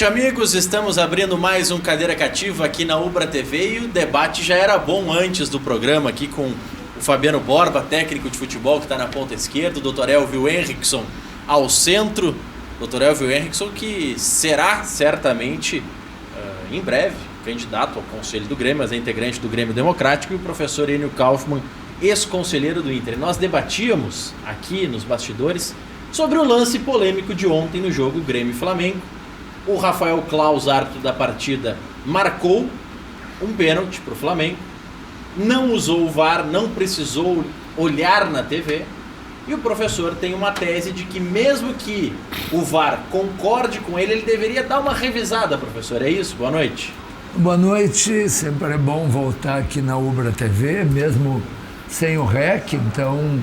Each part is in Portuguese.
noite, amigos. Estamos abrindo mais um Cadeira Cativa aqui na Ubra TV e o debate já era bom antes do programa aqui com o Fabiano Borba, técnico de futebol que está na ponta esquerda, o Dr. Elvio Henrickson ao centro. Dr. Elvio Henrickson que será certamente em breve candidato ao Conselho do Grêmio, mas é integrante do Grêmio Democrático, e o professor Enio Kaufmann, ex-conselheiro do Inter. Nós debatíamos aqui nos bastidores sobre o lance polêmico de ontem no jogo Grêmio e Flamengo. O Rafael Claus, árbitro da partida, marcou um pênalti para o Flamengo, não usou o VAR, não precisou olhar na TV, e o professor tem uma tese de que mesmo que o VAR concorde com ele, ele deveria dar uma revisada, professor. É isso? Boa noite. Boa noite, sempre é bom voltar aqui na Ubra TV, mesmo sem o REC, então...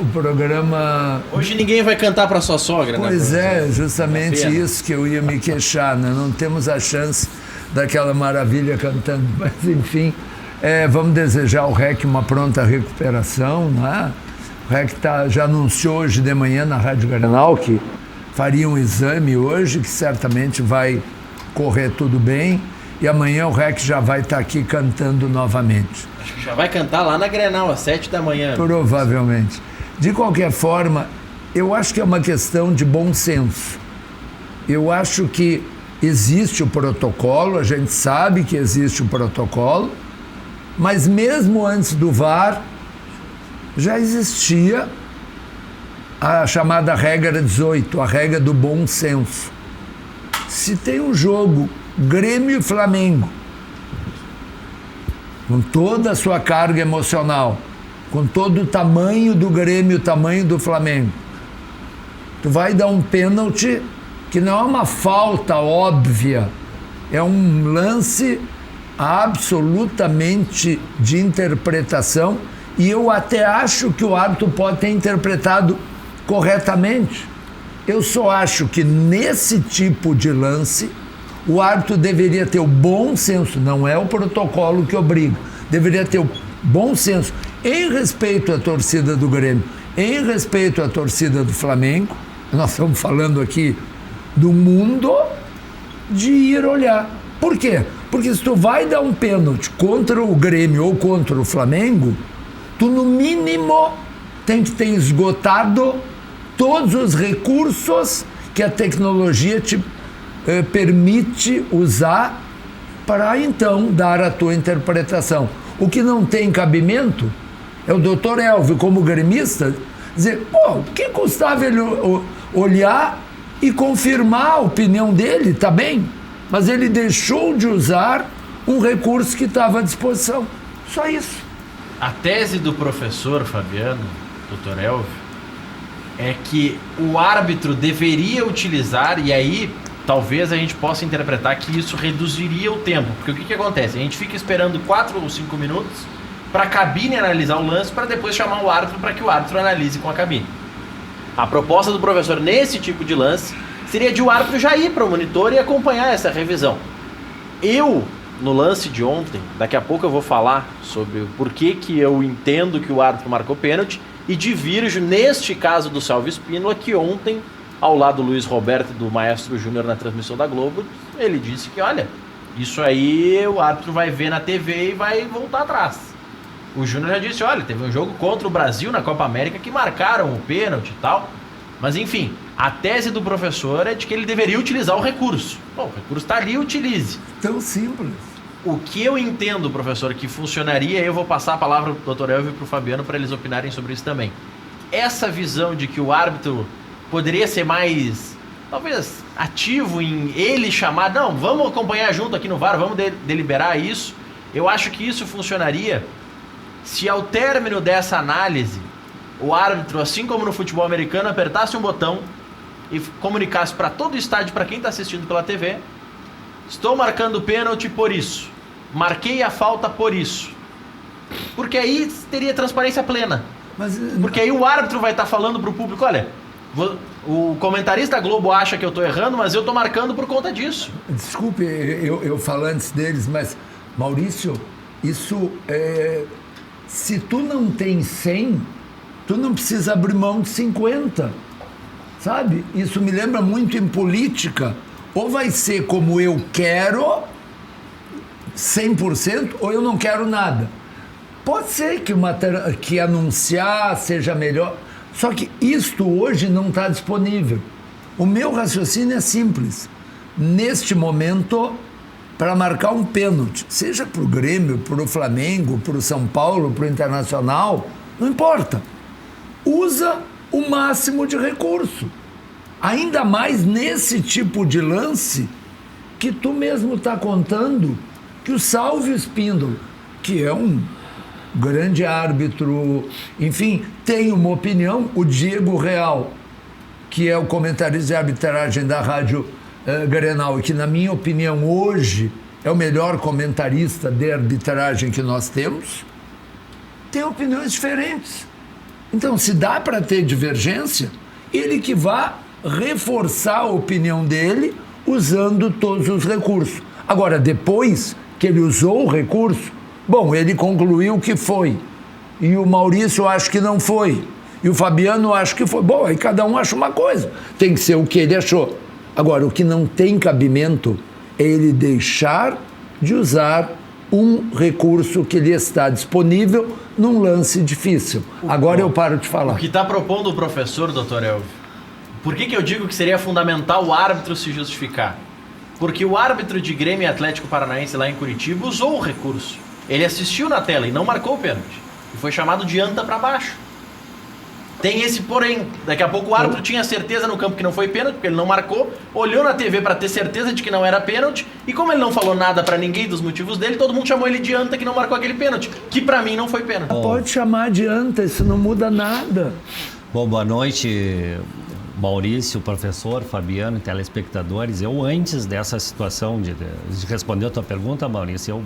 o programa... Hoje ninguém vai cantar para sua sogra, né? Pois é, justamente isso que eu ia me queixar, né? Não temos a chance daquela maravilha cantando, mas enfim, vamos desejar ao REC uma pronta recuperação, né? O REC já anunciou hoje de manhã na Rádio Grenal que faria um exame hoje, que certamente vai correr tudo bem, e amanhã o REC já vai estar aqui cantando novamente. Acho que já vai cantar lá na Grenal, às 7 da manhã. Provavelmente. De qualquer forma, eu acho que é uma questão de bom senso. Eu acho que existe o protocolo, a gente sabe que existe o protocolo, mas mesmo antes do VAR, já existia a chamada regra 18, a regra do bom senso. Se tem um jogo Grêmio e Flamengo, com toda a sua carga emocional, com todo o tamanho do Grêmio, o tamanho do Flamengo, tu vai dar um pênalti que não é uma falta óbvia, é um lance absolutamente de interpretação, e eu até acho que o árbitro pode ter interpretado corretamente. Eu só acho que nesse tipo de lance o árbitro deveria ter o bom senso, não é o protocolo que obriga, deveria ter o bom senso em respeito à torcida do Grêmio, em respeito à torcida do Flamengo, nós estamos falando aqui do mundo, de ir olhar. Por quê? Porque se tu vai dar um pênalti contra o Grêmio ou contra o Flamengo, tu no mínimo tem que ter esgotado todos os recursos que a tecnologia te permite usar para então dar a tua interpretação. O que não tem cabimento é o doutor Elvio, como gremista, dizer, o que custava ele olhar e confirmar a opinião dele, tá bem, mas ele deixou de usar um recurso que estava à disposição. Só isso. A tese do professor Fabiano, doutor Elvio, é que o árbitro deveria utilizar, e aí talvez a gente possa interpretar que isso reduziria o tempo, porque o que acontece? A gente fica esperando 4 ou 5 minutos para a cabine analisar o lance, para depois chamar o árbitro para que o árbitro analise com a cabine. A proposta do professor nesse tipo de lance seria de o árbitro já ir para o monitor e acompanhar essa revisão. No lance de ontem, daqui a pouco eu vou falar sobre o porquê que eu entendo que o árbitro marcou pênalti, e divirjo neste caso do Salvo Espínola, que ontem, ao lado do Luiz Roberto e do Maestro Júnior na transmissão da Globo, ele disse que, olha, isso aí o árbitro vai ver na TV e vai voltar atrás. O Júnior já disse, olha, teve um jogo contra o Brasil na Copa América que marcaram o pênalti e tal. Mas enfim, a tese do professor é de que ele deveria utilizar o recurso. Bom, o recurso está ali, utilize. Tão simples. O que eu entendo, professor, que funcionaria, eu vou passar a palavra para o Dr. Elvio e para o Fabiano para eles opinarem sobre isso também. Essa visão de que o árbitro poderia ser mais, talvez, ativo em ele chamar, não, vamos acompanhar junto aqui no VAR, vamos deliberar isso. Eu acho que isso funcionaria se ao término dessa análise, o árbitro, assim como no futebol americano, apertasse um botão e comunicasse para todo o estádio, para quem está assistindo pela TV, estou marcando pênalti por isso, marquei a falta por isso. Porque aí teria transparência plena. Porque aí o árbitro vai estar falando para o público, olha, o comentarista Globo acha que eu estou errando, mas eu estou marcando por conta disso. Desculpe eu falar antes deles, mas Maurício, isso se tu não tem 100, tu não precisa abrir mão de 50, sabe? Isso me lembra muito em política, Ou vai ser como eu quero, 100%, ou eu não quero nada. Pode ser que anunciar seja melhor, só que isto hoje não está disponível. O meu raciocínio é simples. Neste momento, para marcar um pênalti, seja para o Grêmio, para o Flamengo, para o São Paulo, para o Internacional, não importa. Usa o máximo de recurso. Ainda mais nesse tipo de lance que tu mesmo está contando, que o Sálvio Spíndolo, que é um grande árbitro, enfim, tem uma opinião, o Diego Real, que é o comentarista de arbitragem da Rádio Grenal, e que, na minha opinião, hoje é o melhor comentarista de arbitragem que nós temos, tem opiniões diferentes. Então, se dá para ter divergência, ele que vá reforçar a opinião dele usando todos os recursos. Agora, depois que ele usou o recurso, bom, ele concluiu que foi. E o Maurício acha que não foi. E o Fabiano acha que foi. Bom, aí cada um acha uma coisa. Tem que ser o que ele achou. Agora, o que não tem cabimento é ele deixar de usar um recurso que lhe está disponível num lance difícil. Agora eu paro de falar. O que está propondo o professor, doutor Elvio? Por que eu digo que seria fundamental o árbitro se justificar? Porque o árbitro de Grêmio e Atlético Paranaense lá em Curitiba usou o recurso. Ele assistiu na tela e não marcou o pênalti. E foi chamado de anta para baixo. Tem esse porém. Daqui a pouco o árbitro tinha certeza no campo que não foi pênalti, porque ele não marcou, olhou na TV para ter certeza de que não era pênalti, e como ele não falou nada para ninguém dos motivos dele, todo mundo chamou ele de anta que não marcou aquele pênalti, que para mim não foi pênalti. Pode chamar de anta, isso não muda nada. Bom, boa noite, Maurício, professor, Fabiano e telespectadores. Eu, antes dessa situação de responder a tua pergunta, Maurício, eu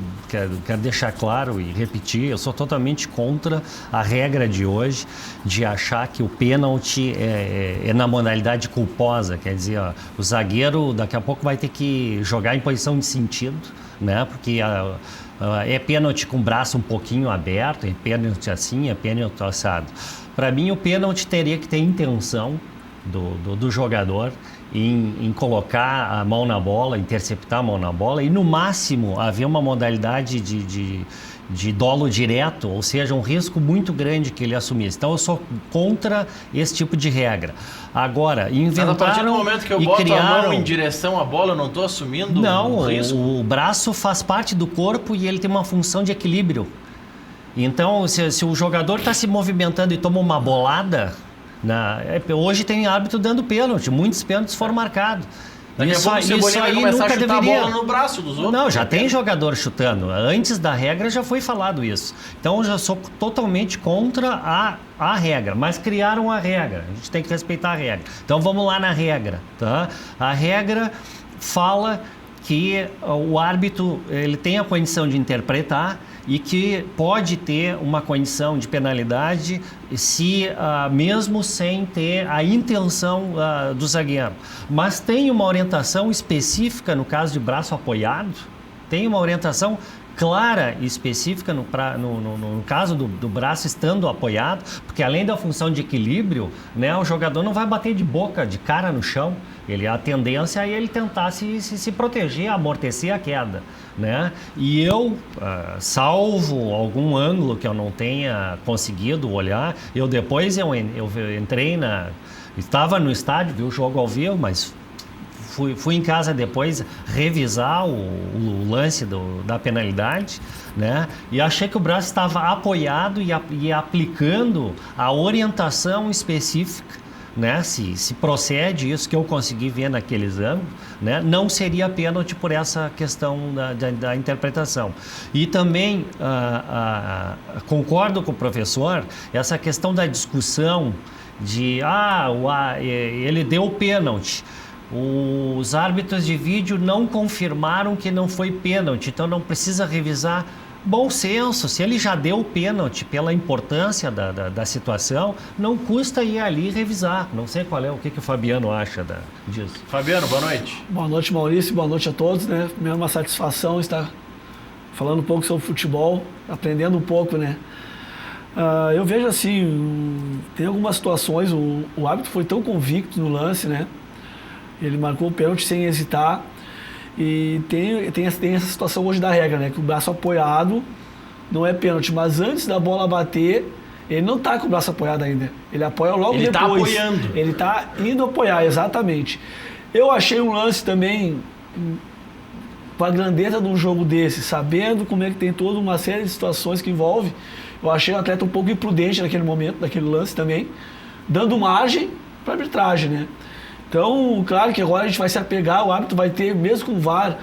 quero deixar claro e repetir, eu sou totalmente contra a regra de hoje de achar que o pênalti é na modalidade culposa. Quer dizer, ó, o zagueiro daqui a pouco vai ter que jogar em posição de sentido, né? Porque é pênalti com o braço um pouquinho aberto, é pênalti assim, é pênalti assado. Para mim, o pênalti teria que ter intenção do jogador em colocar a mão na bola, interceptar a mão na bola e, no máximo, haver uma modalidade de dolo direto, ou seja, um risco muito grande que ele assumisse. Então, eu sou contra esse tipo de regra. Agora, inventaram... Mas a partir do momento que eu boto a mão em direção à bola, eu não estou assumindo o risco? Não, o braço faz parte do corpo e ele tem uma função de equilíbrio. Então, se o jogador está se movimentando e toma uma bolada... hoje tem árbitro dando pênalti, muitos pênaltis foram marcados. Daqui a pouco o Cebolinha vai começar a chutar a bola no braço dos outros. Não, já tem jogador chutando. Antes da regra já foi falado isso. Então eu já sou totalmente contra a regra, mas criaram a regra. A gente tem que respeitar a regra. Então vamos lá na regra, tá? A regra fala que o árbitro ele tem a condição de interpretar e que pode ter uma condição de penalidade se mesmo sem ter a intenção do zagueiro. Mas tem uma orientação específica no caso de braço apoiado, tem uma orientação clara e específica no caso do braço estando apoiado, porque além da função de equilíbrio, né, o jogador não vai bater de boca, de cara no chão. A tendência é ele tentar se proteger, amortecer a queda, né? E eu, salvo algum ângulo que eu não tenha conseguido olhar, depois eu entrei estava no estádio, vi o jogo ao vivo, mas fui em casa depois revisar o lance da penalidade, né? E achei que o braço estava apoiado e aplicando a orientação específica, né? Se procede isso que eu consegui ver naqueles ângulos, né? Não seria pênalti por essa questão da interpretação. E também concordo com o professor, essa questão da discussão de ele deu o pênalti. Os árbitros de vídeo não confirmaram que não foi pênalti, então não precisa revisar. Bom senso, se ele já deu o pênalti pela importância da situação, não custa ir ali revisar. Não sei o que o Fabiano acha disso. Fabiano, boa noite. Boa noite, Maurício, boa noite a todos, né? Primeiro, uma satisfação estar falando um pouco sobre futebol, aprendendo um pouco, né? Eu vejo assim, tem algumas situações, o árbitro foi tão convicto no lance, né? Ele marcou o pênalti sem hesitar. E tem essa situação hoje da regra, né? Que o braço apoiado não é pênalti, mas antes da bola bater, ele não tá com o braço apoiado ainda. Ele apoia logo Ele depois. tá apoiando. Ele tá indo apoiar, exatamente. Eu achei um lance também com a grandeza de um jogo desse, sabendo como é que tem toda uma série de situações que envolve. Eu achei o atleta um pouco imprudente naquele momento, naquele lance também, dando margem para arbitragem, né? Então, claro que agora a gente vai se apegar, o árbitro vai ter, mesmo com o VAR,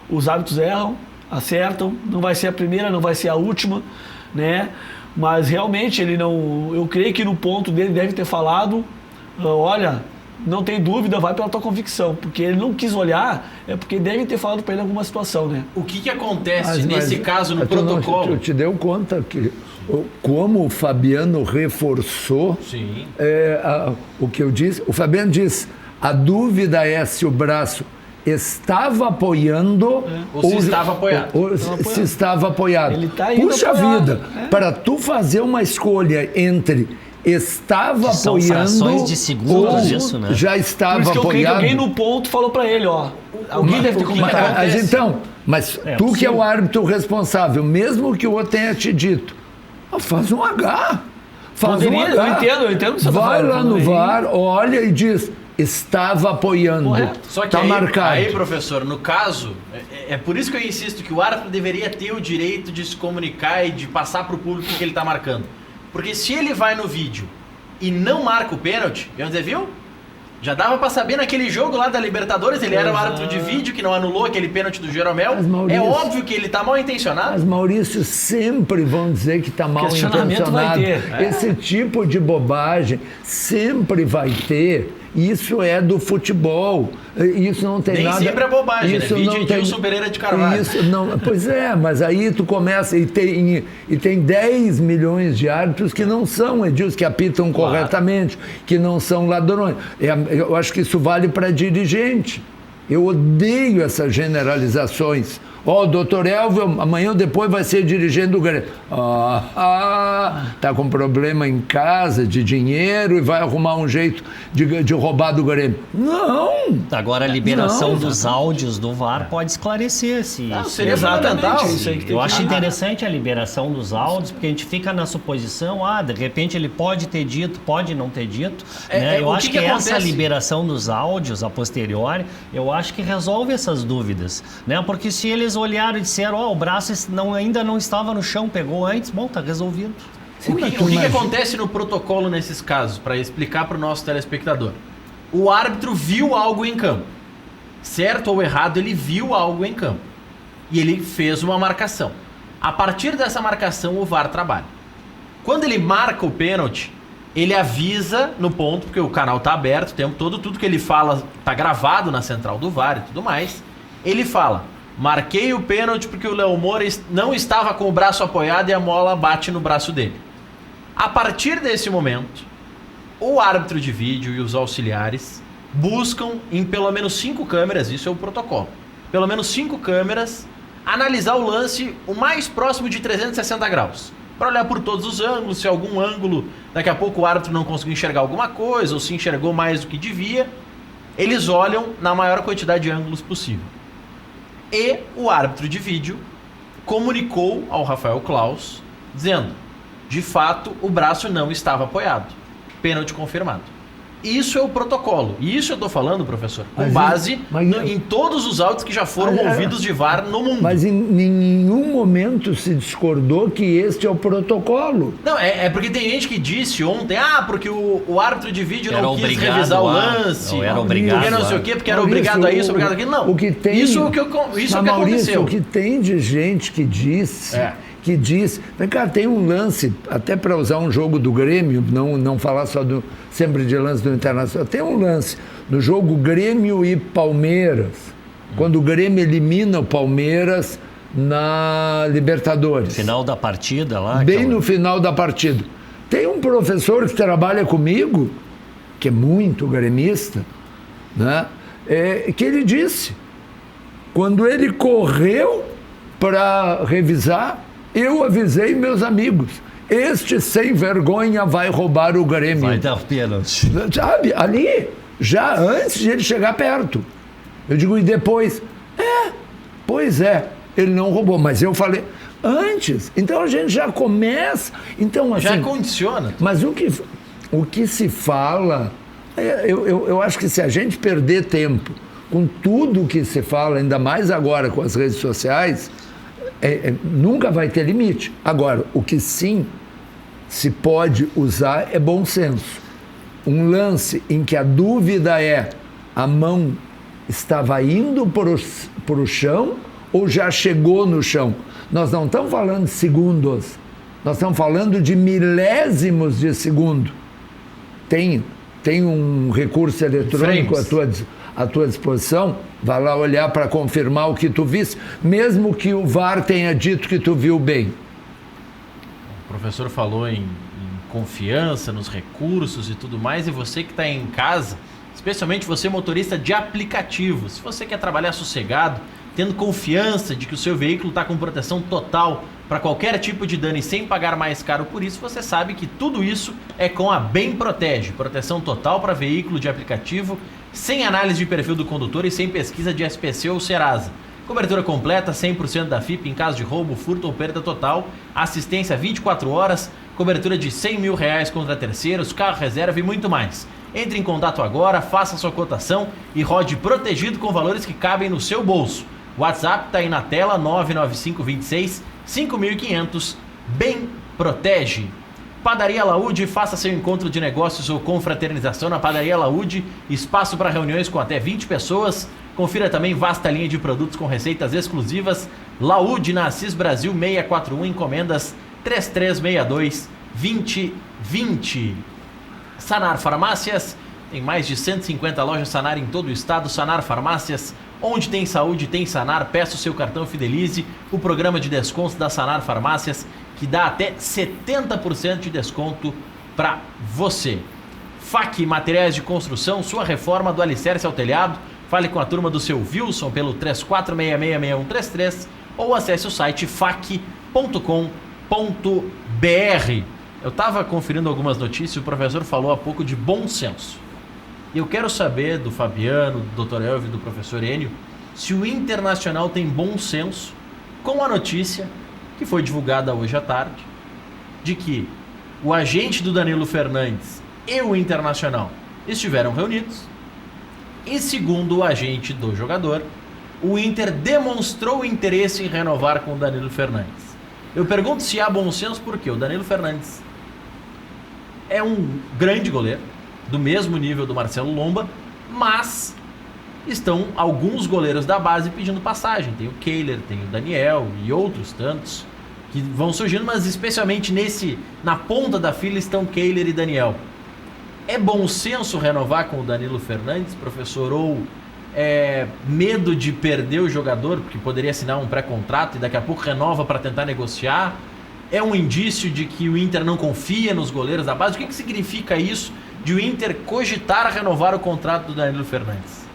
os árbitros erram, acertam, não vai ser a primeira, não vai ser a última, né? Mas realmente ele não, eu creio que no ponto dele deve ter falado, olha, não tem dúvida, vai pela tua convicção, porque ele não quis olhar, é porque devem ter falado para ele alguma situação, né? O que acontece nesse caso no tu protocolo? Tu te deu conta que como o Fabiano reforçou Sim. o que eu disse? O Fabiano disse, a dúvida é se o braço estava apoiando Ou se estava apoiado. ou se estava apoiado. Ele tá indo Puxa apoiado, vida, para tu fazer uma escolha entre estava São apoiando frações de segundos ou isso, né? já Por estava isso que eu creio que apoiado. alguém no ponto falou para ele, ó. Alguém deve ter comentado. Mas então, mas É tu que é possível. o árbitro responsável, mesmo que o outro tenha te dito, faz um H. Faz Poderia, um H. eu entendo o que você tá Vai falando, lá no também. VAR, olha e diz, estava apoiando. Correto. Só que tá aí, marcado. aí, professor, no caso, é por isso que eu insisto que o árbitro deveria ter o direito de se comunicar e de passar para o público o que ele está marcando. Porque se ele vai no vídeo e não marca o pênalti, você viu? Já dava para saber naquele jogo lá da Libertadores, ele era o árbitro de vídeo que não anulou aquele pênalti do Jeromel. Mas, Maurício, é óbvio que ele tá mal intencionado. Mas, Maurício, sempre vão dizer que está mal Questionamento vai intencionado. ter. Esse tipo de bobagem sempre vai ter. Isso é do futebol. Isso não tem Nem nada... sempre é bobagem, isso né? Vídeo não Edilson Pereira de Carvalho. Isso não... Pois é, mas aí tu começa... E tem 10 milhões de árbitros que não são Edilson, que apitam corretamente, que não são ladrões. Eu acho que isso vale para dirigente. Eu odeio essas generalizações. Ó, o doutor Elvio, amanhã ou depois vai ser dirigente do Grêmio. Tá com problema em casa de dinheiro e vai arrumar um jeito de roubar do Grêmio. Não! Agora a liberação Não, dos áudios do VAR pode esclarecer se isso. seria fundamental. Isso aí que tem Eu que- acho interessante a liberação dos áudios, porque a gente fica na suposição, de repente ele pode ter dito, pode não ter dito. Né? Eu o acho que que essa acontece? liberação dos áudios, a posteriori, eu acho que resolve essas dúvidas. Né? Porque se eles olharam e disseram, o braço ainda não estava no chão, pegou antes, bom, tá resolvido. O que acontece no protocolo nesses casos, para explicar para o nosso telespectador? O árbitro viu algo em campo. Certo ou errado, ele viu algo em campo. E ele fez uma marcação. A partir dessa marcação, o VAR trabalha. Quando ele marca o pênalti, ele avisa no ponto, porque o canal tá aberto o tempo todo, tudo que ele fala tá gravado na central do VAR e tudo mais. Ele fala, marquei o pênalti porque o Léo Moura não estava com o braço apoiado e a bola bate no braço dele. A partir desse momento, o árbitro de vídeo e os auxiliares buscam em pelo menos 5 câmeras, isso é o protocolo, pelo menos 5 câmeras, analisar o lance o mais próximo de 360 graus. Para olhar por todos os ângulos, se algum ângulo, daqui a pouco o árbitro não conseguiu enxergar alguma coisa, ou se enxergou mais do que devia, eles olham na maior quantidade de ângulos possível. E o árbitro de vídeo comunicou ao Rafael Claus, dizendo, de fato, o braço não estava apoiado. Pênalti confirmado. Isso é o protocolo. E isso eu estou falando, professor, com base em todos os áudios que já foram ouvidos de VAR no mundo. Mas em nenhum momento se discordou que este é o protocolo. Não, é porque tem gente que disse ontem, porque o árbitro de vídeo Era não quis obrigado revisar o a- lance. não era obrigado Porque não sei a- o quê, porque era Maurício, obrigado a isso, obrigado a aquilo. Não. O que tem, isso é o que Maurício, aconteceu. O que tem de gente que disse... Que diz, vem cá, tem um lance, até para usar um jogo do Grêmio, não falar só sempre de lance do Internacional, tem um lance do jogo Grêmio e Palmeiras, quando o Grêmio elimina o Palmeiras na Libertadores. Final da partida lá. Bem no final da partida. Tem um professor que trabalha comigo, que é muito gremista, né? Que ele disse, quando ele correu para revisar, eu avisei meus amigos, este sem vergonha vai roubar o Grêmio. Vai dar o pênalti. Sabe, ali, já antes de ele chegar perto. Eu digo, e depois? Pois é, ele não roubou, mas eu falei antes. Então a gente já começa. Então, assim, Já condiciona. mas o que se fala, eu acho que se a gente perder tempo com tudo que se fala, ainda mais agora com as redes sociais, nunca vai ter limite. Agora, o que sim se pode usar é bom senso. Um lance em que a dúvida é: a mão estava indo para o chão ou já chegou no chão? Nós não estamos falando de segundos, nós estamos falando de milésimos de segundo. Tem um recurso eletrônico à tua disposição, vai lá olhar para confirmar o que tu viste, mesmo que o VAR tenha dito que tu viu bem. O professor falou em confiança nos recursos e tudo mais, e você que está em casa, especialmente você motorista de aplicativo, se você quer trabalhar sossegado, tendo confiança de que o seu veículo está com proteção total para qualquer tipo de dano e sem pagar mais caro por isso, você sabe que tudo isso é com a Bem Protege. Proteção total para veículo de aplicativo, sem análise de perfil do condutor e sem pesquisa de SPC ou Serasa. Cobertura completa, 100% da FIP em caso de roubo, furto ou perda total. Assistência 24 horas, cobertura de R$100 mil contra terceiros, carro reserva e muito mais. Entre em contato agora, faça sua cotação e rode protegido com valores que cabem no seu bolso. O WhatsApp está aí na tela, 99526-5500. Bem Protege. Padaria Alaúde, faça seu encontro de negócios ou confraternização na Padaria Alaúde. Espaço para reuniões com até 20 pessoas. Confira também vasta linha de produtos com receitas exclusivas. Laúde na Assis Brasil 641, encomendas 3362-2020. Sanar Farmácias, tem mais de 150 lojas Sanar em todo o estado. Sanar Farmácias, onde tem saúde, tem Sanar. Peça o seu cartão Fidelize, o programa de descontos da Sanar Farmácias, que dá até 70% de desconto para você. FAC Materiais de Construção, sua reforma do alicerce ao telhado. Fale com a turma do seu Wilson pelo 34666133 ou acesse o site fac.com.br. Eu estava conferindo algumas notícias, o professor falou há pouco de bom senso. E eu quero saber do Fabiano, do Dr. Elvio e do professor Enio, se o Internacional tem bom senso com a notícia que foi divulgada hoje à tarde, de que o agente do Danilo Fernandes e o Internacional estiveram reunidos. E segundo o agente do jogador, o Inter demonstrou interesse em renovar com o Danilo Fernandes. Eu pergunto se há bom senso porque o Danilo Fernandes é um grande goleiro, do mesmo nível do Marcelo Lomba, mas estão alguns goleiros da base pedindo passagem. Tem o Kehler, tem o Daniel e outros tantos que vão surgindo, mas especialmente na ponta da fila estão Kehler e Daniel. É bom senso renovar com o Danilo Fernandes, professor, ou é medo de perder o jogador, porque poderia assinar um pré-contrato e daqui a pouco renova para tentar negociar? É um indício de que o Inter não confia nos goleiros da base? O que significa isso de o Inter cogitar renovar o contrato do Danilo Fernandes?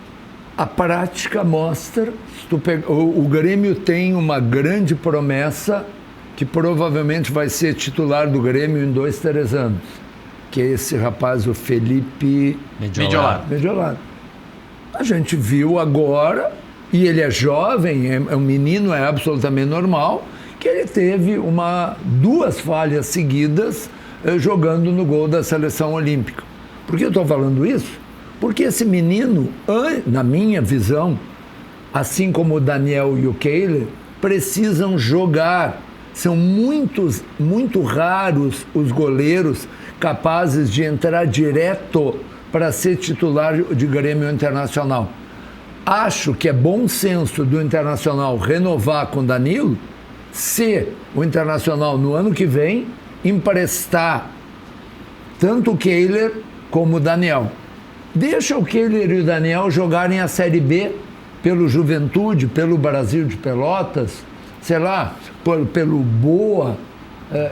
A prática mostra, o Grêmio tem uma grande promessa que provavelmente vai ser titular do Grêmio em 2-3 anos. Que é esse rapaz, o Felipe Mediolaro. A gente viu agora, e ele é jovem, é um menino, é absolutamente normal, que ele teve duas falhas seguidas jogando no gol da seleção olímpica. Por que eu estou falando isso? Porque esse menino, na minha visão, assim como o Daniel e o Kehler, precisam jogar. São muito raros os goleiros capazes de entrar direto para ser titular de Grêmio Internacional. Acho que é bom senso do Internacional renovar com Danilo, se o Internacional no ano que vem emprestar tanto o Kehler como o Daniel. Deixa o Kehler e o Daniel jogarem a Série B pelo Juventude, pelo Brasil de Pelotas, sei lá, pelo Boa,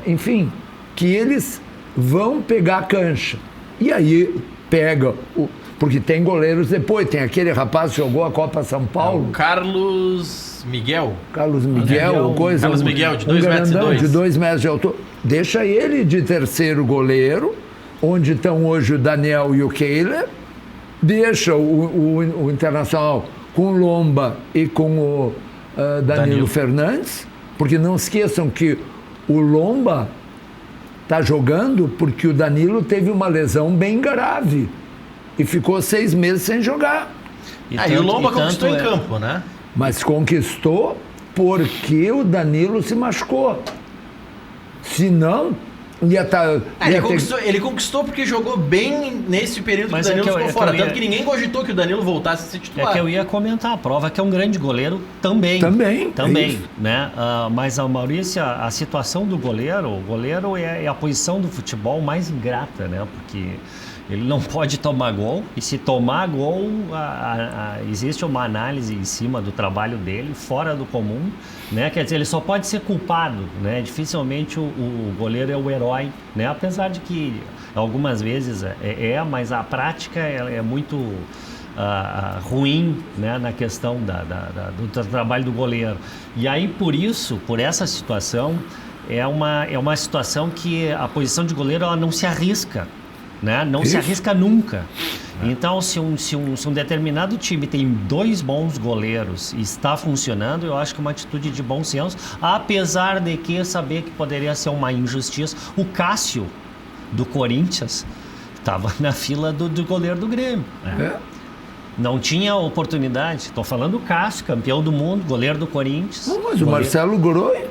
enfim, que eles vão pegar a cancha. E aí pega, porque tem goleiros depois, tem aquele rapaz que jogou a Copa São Paulo. O Carlos Miguel, de 2 metros e 2. De 2 metros de altura. Deixa ele de terceiro goleiro, onde estão hoje o Daniel e o Kehler. Deixa o Internacional com o Lomba e com Danilo Fernandes, porque não esqueçam que o Lomba está jogando porque o Danilo teve uma lesão bem grave e ficou 6 meses sem jogar. E o Lomba conquistou em campo, né? Mas conquistou porque o Danilo se machucou. Se não, ia estar... Ele conquistou porque jogou bem nesse período que o Danilo ficou fora. Tanto que ninguém cogitou que o Danilo voltasse a ser titular. É que eu ia comentar, a prova que é um grande goleiro também. Também, né? Mas, Maurício, a situação do goleiro, o goleiro é a posição do futebol mais ingrata, né? Porque ele não pode tomar gol, e se tomar gol, existe uma análise em cima do trabalho dele, fora do comum, né? Quer dizer, ele só pode ser culpado, né? Dificilmente o goleiro é o herói, né? Apesar de que algumas vezes mas a prática é muito ruim, né? Na questão do trabalho do goleiro. E aí, por essa situação, é uma situação que a posição de goleiro ela não se arrisca. Né? Não se arrisca nunca. Então, se um determinado time tem 2 bons goleiros e está funcionando, eu acho que é uma atitude de bom senso, apesar de que saber que poderia ser uma injustiça. O Cássio, do Corinthians, estava na fila do goleiro do Grêmio. Não tinha oportunidade. Estou falando do Cássio, campeão do mundo, goleiro do Corinthians. Não, mas o Marcelo Groi,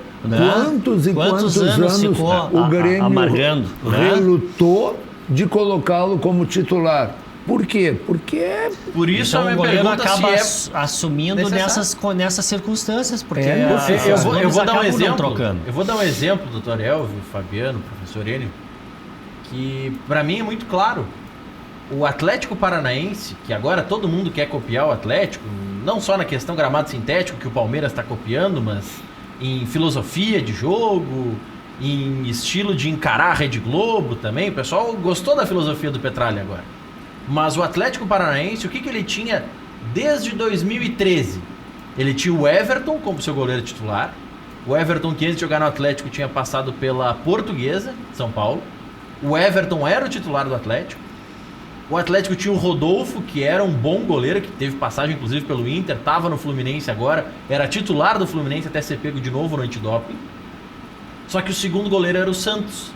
quantos anos ficou o Grêmio amargando, relutou de colocá-lo como titular. Por quê? Porque... Por isso então, a minha o goleiro pergunta acaba assumindo nessas circunstâncias, porque eu vou dar um exemplo. Eu vou dar um exemplo, doutor Elvio, Fabiano, professor Enio, que para mim é muito claro. O Atlético Paranaense, que agora todo mundo quer copiar o Atlético, não só na questão gramado sintético que o Palmeiras está copiando, mas em filosofia de jogo, em estilo de encarar a Rede Globo também. O pessoal gostou da filosofia do Petralha agora. Mas o Atlético Paranaense, o que ele tinha desde 2013? Ele tinha o Everton como seu goleiro titular. O Everton, que antes de jogar no Atlético, tinha passado pela Portuguesa, São Paulo. O Everton era o titular do Atlético. O Atlético tinha o Rodolfo, que era um bom goleiro, que teve passagem inclusive pelo Inter, estava no Fluminense agora, era titular do Fluminense até ser pego de novo no antidoping. Só que o segundo goleiro era o Santos.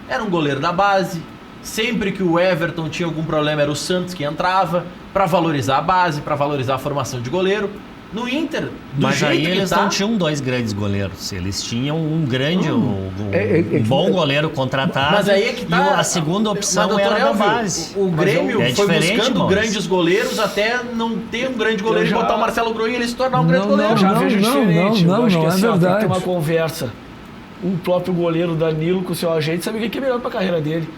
Era um goleiro da base. Sempre que o Everton tinha algum problema, era o Santos que entrava para valorizar a base, para valorizar a formação de goleiro. No Inter, mas aí eles não tinham 2 grandes goleiros. Eles tinham um grande, um bom goleiro contratado. Mas aí é que tá. E a segunda opção era da base. O Grêmio foi buscando grandes goleiros até não ter um grande goleiro e botar o Marcelo Groi e ele se tornar um grande goleiro. Eu já vejo diferente. Eu acho que assim, tem que ter uma conversa. O próprio goleiro Danilo com o seu agente sabe o que é melhor para a carreira dele.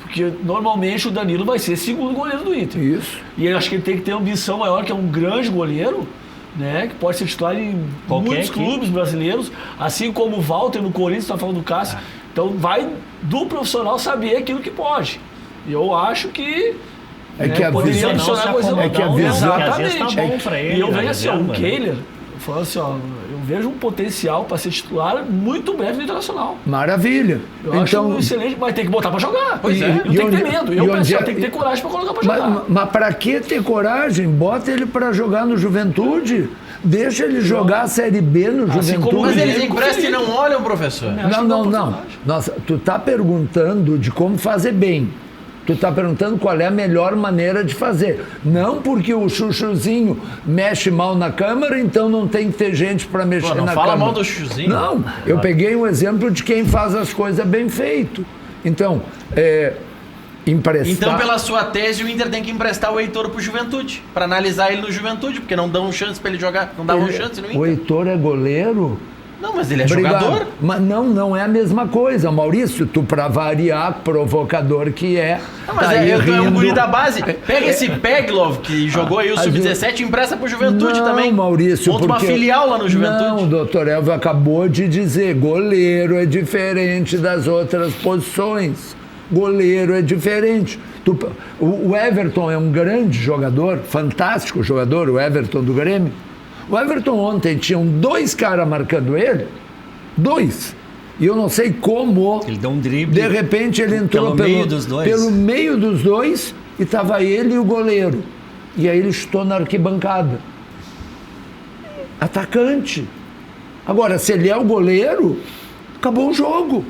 Porque normalmente o Danilo vai ser segundo goleiro do Inter. Isso. E eu acho que ele tem que ter uma ambição maior, que é um grande goleiro, né? Que pode ser titular em muitos clubes brasileiros, assim como o Walter no Corinthians, está falando do Cássio. Então vai do profissional saber aquilo que pode. E eu acho que poderia adicionar coisa exatamente. E eu vejo assim, o Kehler falando assim, eu vejo um potencial para ser titular muito breve no Internacional. Maravilha. Eu acho excelente, mas tem que botar para jogar. Pois é. Não tem que ter medo. Eu penso que tem que ter coragem para colocar para jogar. Mas para que ter coragem? Bota ele para jogar no Juventude. Deixa ele jogar a Série B no Juventude. Mas eles emprestam e não olham, professor. Não. Nossa, tu tá perguntando de como fazer bem. Tu está perguntando qual é a melhor maneira de fazer. Não porque o chuchuzinho mexe mal na câmara, então não tem que ter gente para mexer na câmara. Não fala mal do chuchuzinho. Não, eu peguei um exemplo de quem faz as coisas bem feito. Então, emprestar... Então, pela sua tese, o Inter tem que emprestar o Heitor pro Juventude, para analisar ele no Juventude, porque não dão chance para ele jogar, não davam chance no Inter. O Heitor é goleiro... Não, mas ele é jogador. Mas não é a mesma coisa, Maurício. Tu, pra variar, provocador que é. Não, mas é um guri da base. Pega esse Peglov, que jogou aí o Sub-17 e empresta pro Juventude também. Não, Maurício, monta uma filial lá no Juventude. Não, o doutor Elvio acabou de dizer, goleiro é diferente das outras posições. Goleiro é diferente. O Everton é um grande jogador, fantástico jogador, o Everton do Grêmio. O Everton ontem tinham 2 caras marcando ele, 2. E eu não sei como. Ele deu um drible. De repente ele entrou pelo meio dos dois e estava ele e o goleiro. E aí ele chutou na arquibancada. atacante. Agora, se ele é o goleiro, acabou o jogo.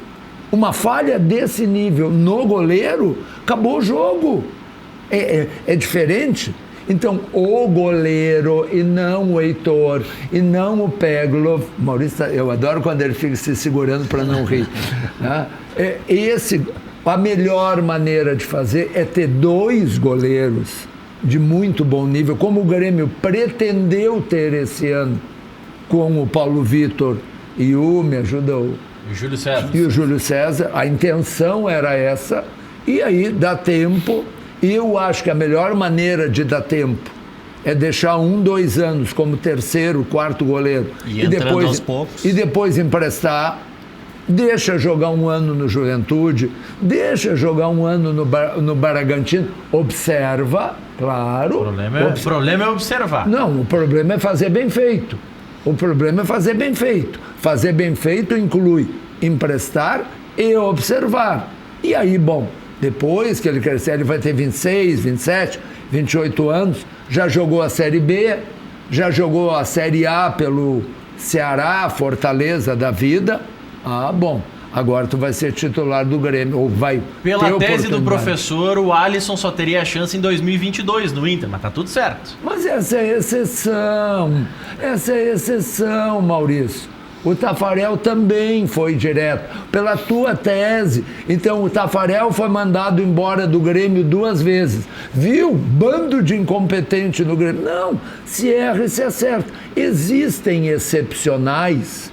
Uma falha desse nível no goleiro, acabou o jogo. É diferente. Então, o goleiro e não o Heitor, e não o Peglov. Maurício, eu adoro quando ele fica se segurando para não rir. Né? A melhor maneira de fazer é ter 2 goleiros de muito bom nível, como o Grêmio pretendeu ter esse ano, com o Paulo Vitor e me ajuda o Júlio César. E o Júlio César. A intenção era essa, e aí dá tempo. Eu acho que a melhor maneira de dar tempo é deixar 2 anos como terceiro, quarto goleiro e depois aos poucos. E depois emprestar. Deixa jogar 1 ano no Juventude, deixa jogar 1 ano no Bragantino, observa, claro. O problema é observar. Não, o problema é fazer bem feito. O problema é fazer bem feito. Fazer bem feito inclui emprestar e observar. E aí, bom, depois que ele crescer, ele vai ter 26, 27, 28 anos, já jogou a Série B, já jogou a Série A pelo Ceará, Fortaleza da vida. Ah, bom, agora tu vai ser titular do Grêmio, ou vai Pela ter tese do oportunidade. professor, o Alisson só teria a chance em 2022 no Inter, mas tá tudo certo. Mas essa é exceção, Maurício. O Tafarel também foi direto, pela tua tese. Então o Tafarel foi mandado embora do Grêmio 2 vezes. Viu? Bando de incompetente no Grêmio. Não, se erra e se acerta. Existem excepcionais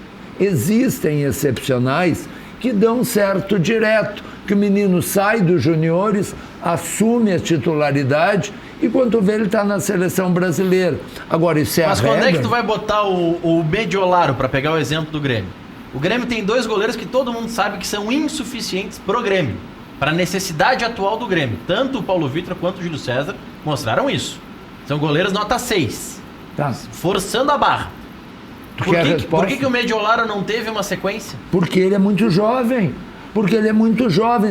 que dão certo direto, que o menino sai dos juniores, assume a titularidade e quando vê ele está na seleção brasileira. Agora, isso é Mas a quando regra. é que tu vai botar o Mediolaro, para pegar o exemplo do Grêmio? O Grêmio tem 2 goleiros que todo mundo sabe que são insuficientes pro Grêmio, para a necessidade atual do Grêmio. Tanto o Paulo Vitor quanto o Júlio César mostraram isso. São goleiros nota 6, Tá. forçando a barra. Por que o Mediolaro não teve uma sequência? Porque ele é muito jovem.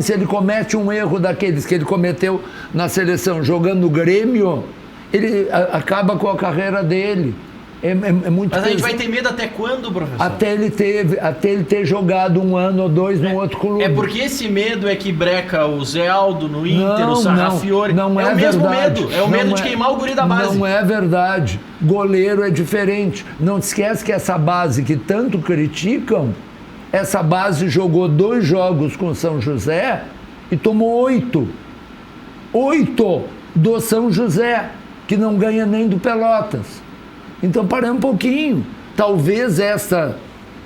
Se ele comete um erro daqueles que ele cometeu na seleção jogando no Grêmio, ele acaba com a carreira dele. É muito Mas a gente pesado. vai ter medo até quando, professor? Até ele ter jogado 1 ano ou 2 no outro clube. É porque esse medo é que breca o Zé Aldo no Inter, o Sarrafiore. Não é o mesmo verdade. medo. É o medo de queimar o guri da base. Não é verdade. Goleiro é diferente. Não te esquece que essa base que tanto criticam, essa base jogou 2 jogos com o São José e tomou 8. 8 do São José, que não ganha nem do Pelotas. Então, parei um pouquinho. Talvez essa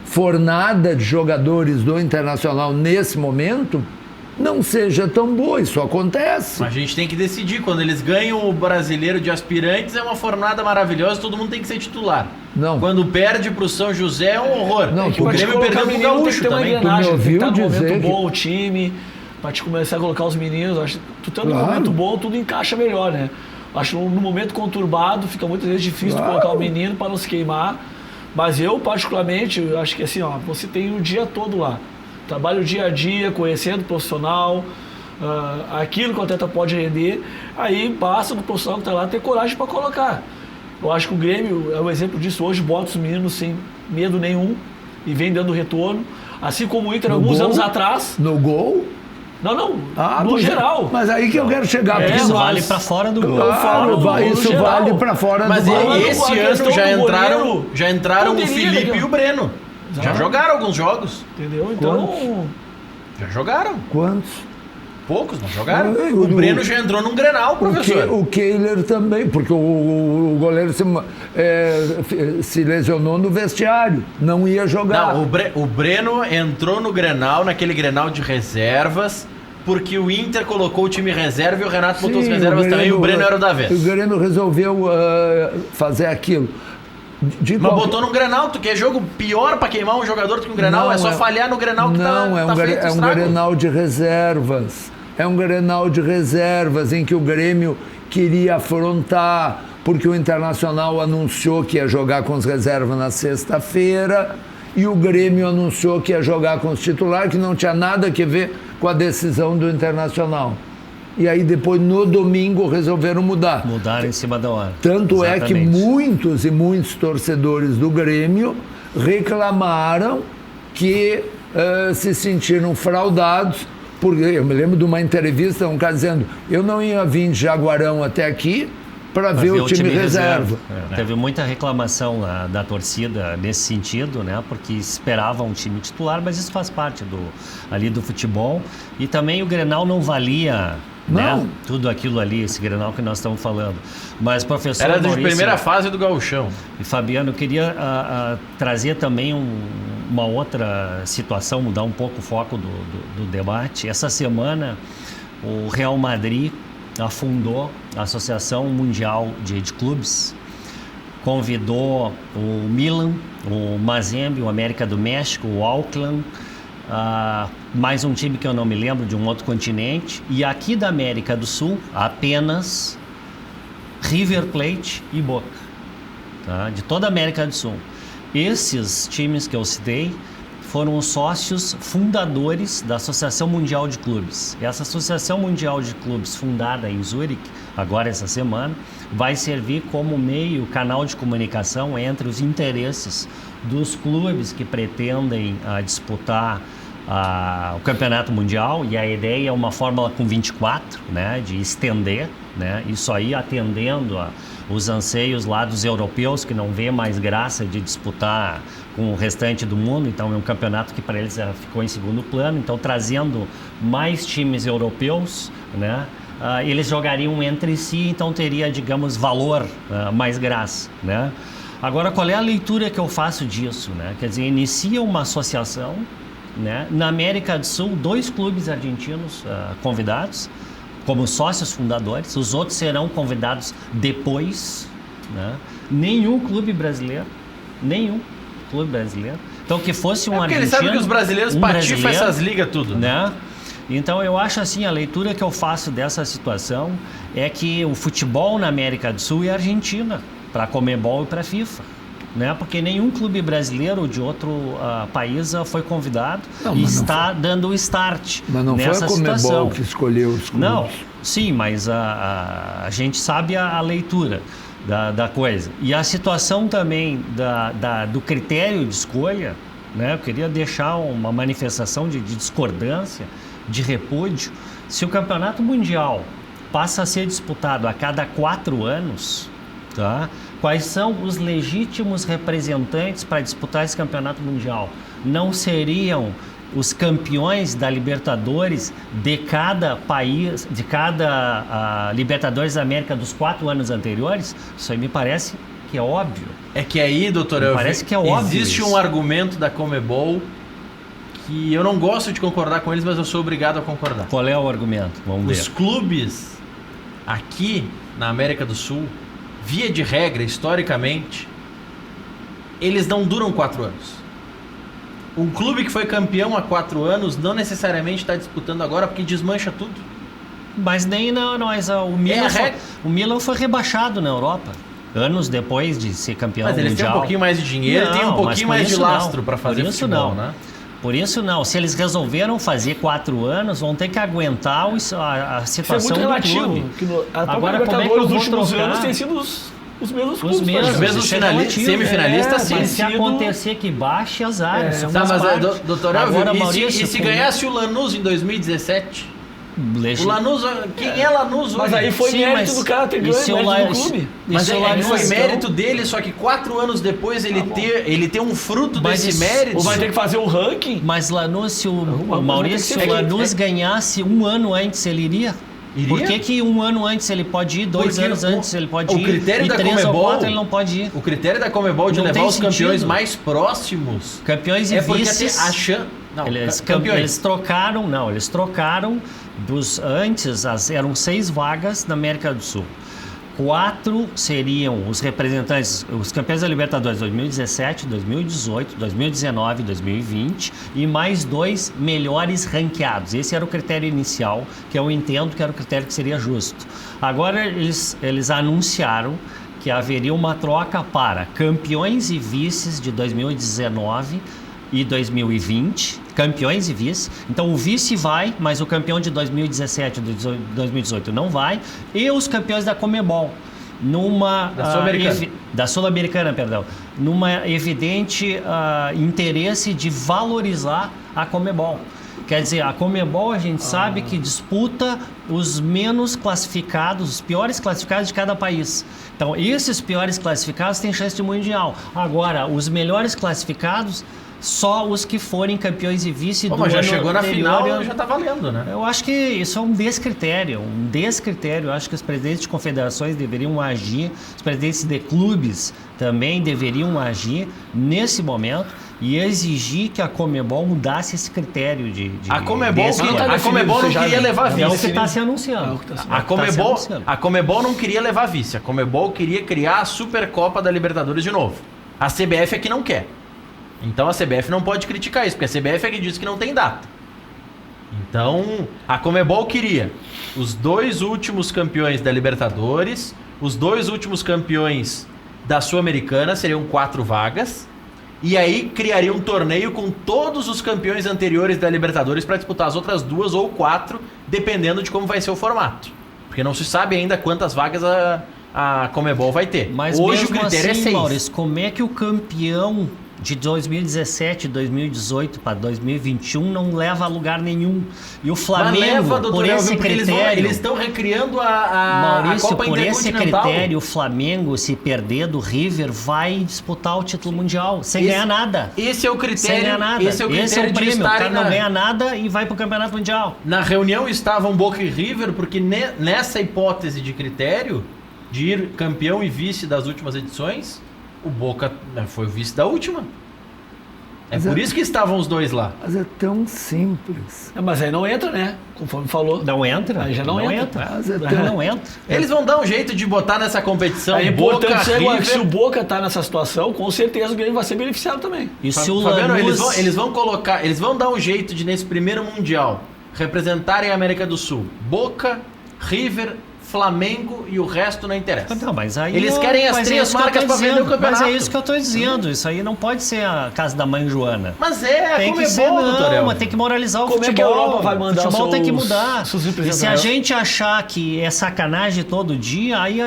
fornada de jogadores do Internacional nesse momento não seja tão boa. Isso acontece. Mas a gente tem que decidir. Quando eles ganham o brasileiro de aspirantes, é uma fornada maravilhosa, todo mundo tem que ser titular. Não. Quando perde pro São José, é um horror. Não, o Grêmio perdeu pro Gaúcho também. Tu me ouviu tá num dizer momento que- bom o time, pra te começar a colocar os meninos. Acho que tu estando num Claro. momento bom, tudo encaixa melhor, né? Acho que no momento conturbado fica muitas vezes difícil Claro. colocar o menino para não se queimar. Mas eu, particularmente, eu acho que assim, ó, você tem o dia todo lá. Trabalha o dia a dia, conhecendo o profissional, aquilo que o atleta pode render. Aí basta do profissional que está lá ter coragem para colocar. Eu acho que o Grêmio é um exemplo disso hoje, bota os meninos sem medo nenhum e vem dando retorno. Assim como o Inter, No alguns gol? anos atrás. No gol? Não, no pois é. geral. Mas aí que eu quero chegar. É, porque Isso mas- vale para fora do gol. Eu falo isso no geral. vale para fora Mas do gol. Falando esse com a ano questão já do entraram o poderia, Felipe né, e o Breno. Já Já. jogaram alguns jogos. Entendeu? Então, Já jogaram. Quantos? Poucos, mas jogaram. Ah, O Breno já entrou num Grenal, professor. O Kehler também, porque o goleiro se lesionou no vestiário, não ia jogar. Não, o Breno entrou no Grenal, naquele Grenal de reservas, porque o Inter colocou o time reserva e o Renato botou as Sim, reservas também, e o Breno era o da O vez. Grêmio resolveu fazer aquilo. De Mas qualquer- botou num Grenal, tu quer jogo pior pra queimar um jogador do que um Grenal? Não, é só falhar no Grenal que não, tá feito o é um estrago. Grenal de reservas. É um Grenal de reservas em que o Grêmio queria afrontar, porque o Internacional anunciou que ia jogar com os reservas na sexta-feira e o Grêmio anunciou que ia jogar com os titulares, que não tinha nada a ver com a decisão do Internacional. e aí depois no domingo resolveram mudar. Mudaram em cima da hora. Tanto é que Exatamente. muitos e muitos torcedores do Grêmio reclamaram que se sentiram fraudados, porque eu me lembro de uma entrevista, um cara dizendo, eu não ia vir de Jaguarão até aqui para ver o time reserva. Teve muita reclamação da torcida nesse sentido, né? Porque esperava um time titular, mas isso faz parte ali do futebol. E também o Grenal não valia, né? Tudo aquilo ali, esse Grenal que nós estamos falando. Mas, professor Era de Maurício primeira fase do Gauchão. e Fabiano, eu queria trazer também uma outra situação, mudar um pouco o foco do debate. Essa semana, o Real Madrid afundou a Associação Mundial de Clubes, convidou o Milan, o Mazembe, o América do México, o Auckland, mais um time que eu não me lembro, de um outro continente, e aqui da América do Sul, apenas River Plate e Boca, tá? De toda a América do Sul. Esses times que eu citei foram os sócios fundadores da Associação Mundial de Clubes. Essa Associação Mundial de Clubes, fundada em Zurique, agora essa semana, vai servir como meio, canal de comunicação entre os interesses dos clubes que pretendem disputar o Campeonato Mundial, e a ideia é uma fórmula com 24, né, de estender, né, isso aí atendendo os anseios lá dos europeus, que não vê mais graça de disputar com o restante do mundo. Então é um campeonato que para eles ficou em segundo plano. Então, trazendo mais times europeus, né, eles jogariam entre si, então teria, digamos, valor, mais graça, né? Agora, qual é a leitura que eu faço disso, né? Quer dizer, inicia uma associação, né? Na América do Sul, 2 clubes argentinos convidados como sócios fundadores, os outros serão convidados depois, né? Nenhum clube brasileiro. Então, que fosse um porque argentino... eles sabem que os brasileiros patifam essas ligas tudo, né? Então, eu acho assim, a leitura que eu faço dessa situação é que o futebol na América do Sul é Argentina, para a Conmebol e para a FIFA. Né? Porque nenhum clube brasileiro de outro país foi convidado e está dando o start mas não nessa foi a Conmebol situação. que escolheu os clubes. Não, sim, mas a gente sabe a leitura da coisa. E a situação também do critério de escolha, né? Eu queria deixar uma manifestação de discordância, de repúdio. Se o Campeonato Mundial passa a ser disputado a cada 4 anos, tá? Quais são os legítimos representantes para disputar esse campeonato mundial? Não seriam os campeões da Libertadores de cada país, de cada Libertadores da América dos 4 anos anteriores? Isso aí me parece que é óbvio. É que aí, doutor Elvio, parece que é óbvio existe isso. um argumento da Conmebol que eu não gosto de concordar com eles, mas eu sou obrigado a concordar. Qual é o argumento? Vamos ver. Os clubes aqui na América do Sul, via de regra, historicamente, eles não duram 4 anos. Um clube que foi campeão há 4 anos não necessariamente está disputando agora, porque desmancha tudo. Mas nem o Milan foi rebaixado na Europa, anos depois de ser campeão mundial. Mas eles têm um pouquinho mais de dinheiro, tem um pouquinho mais de lastro para fazer futebol, né? Por isso não. Se eles resolveram fazer 4 anos, vão ter que aguentar a situação do clube. Agora, como é que eu vou últimos anos tem sido os mesmos clubes. Os mesmos semifinalistas, sim. Mas se acontecer que baixe, azar. Tá, mas, doutor Elvio, e se ganhasse o Lanús em 2017? O Lanús, quem é Lanús hoje? Mas aí foi mérito do cara ter ganho do clube. Mas foi mérito dele, só que 4 anos depois ele ter um fruto desse mérito. Ou vai ter que fazer um ranking. Mas Lanús, se o Lanús ganhasse 1 ano antes, ele iria? Por que 1 ano antes ele pode ir, 2 anos antes ele pode ir, o critério e da 3 Conmebol, ou 4 ele não pode ir? O critério da Conmebol de levar os campeões mais próximos... Campeões e vices... Eles trocaram antes eram 6 vagas na América do Sul. 4 seriam os representantes, os campeões da Libertadores 2017, 2018, 2019, 2020 e mais 2 melhores ranqueados. Esse era o critério inicial, que eu entendo que era o critério que seria justo. Agora eles anunciaram que haveria uma troca para campeões e vices de 2019 e 2020, campeões e vice. Então o vice vai, mas o campeão de 2017 e 2018 não vai. E os campeões da Conmebol. Da Sul-Americana, perdão. Numa evidente interesse de valorizar a Conmebol. Quer dizer, a Conmebol a gente sabe que disputa os menos classificados, os piores classificados de cada país. Então, esses piores classificados têm chance de mundial. Agora, os melhores classificados, só os que forem campeões e vice do ano já chegou anterior, na final, já tá valendo, né? Eu acho que isso é um descritério. Eu acho que os presidentes de confederações deveriam agir, os presidentes de clubes também deveriam agir nesse momento e exigir que a Conmebol mudasse esse critério de a Conmebol não queria levar vice. É o que está se anunciando. A Conmebol não queria levar vice. A Conmebol queria criar a Supercopa da Libertadores de novo. A CBF é que não quer. Então a CBF não pode criticar isso, porque a CBF é que diz que não tem data. Então a Conmebol queria os 2 últimos campeões da Libertadores, os 2 últimos campeões da Sul-Americana, seriam 4 vagas, e aí criaria um torneio com todos os campeões anteriores da Libertadores para disputar as outras 2 ou 4, dependendo de como vai ser o formato. Porque não se sabe ainda quantas vagas a Conmebol vai ter. Mas hoje mesmo o critério assim, é 6. Maurício, como é que o campeão de 2017, 2018 para 2021 não leva a lugar nenhum? E o Flamengo, por esse critério... Eles estão recriando a Maurício, Copa por esse Intercontinental. critério, o Flamengo, se perder do River, vai disputar o título mundial sem ganhar nada. Esse é o critério. Sem ganhar nada. Esse é o prêmio. O cara não ganha nada e vai para o Campeonato Mundial. Na reunião estavam Boca e River, porque nessa hipótese de critério, de ir campeão e vice das últimas edições, o Boca foi o vice da última. Mas por isso que estavam os dois lá. Mas é tão simples. Mas aí não entra, né? Conforme falou. Não entra. Aí já não entra. Mas é tão... Não entra. Eles vão dar um jeito de botar nessa competição É Boca, importante ser agora, River. se o Boca tá nessa situação, com certeza o Grêmio vai ser beneficiado também. E se o Fabiano, Lanús... eles vão dar um jeito de, nesse primeiro Mundial, representarem a América do Sul. Boca, River, Flamengo e o resto não interessa. Não, mas aí Eles querem as 3 marcas para vender o campeonato. Mas é isso que eu tô dizendo. Isso aí não pode ser a casa da mãe Joana. Mas é, tem como que é ser, bom, doutor. mas tem que moralizar o Como futebol. é que a Europa vai mandar o futebol tem que seus mudar. E representantes? se a gente achar que é sacanagem todo dia, aí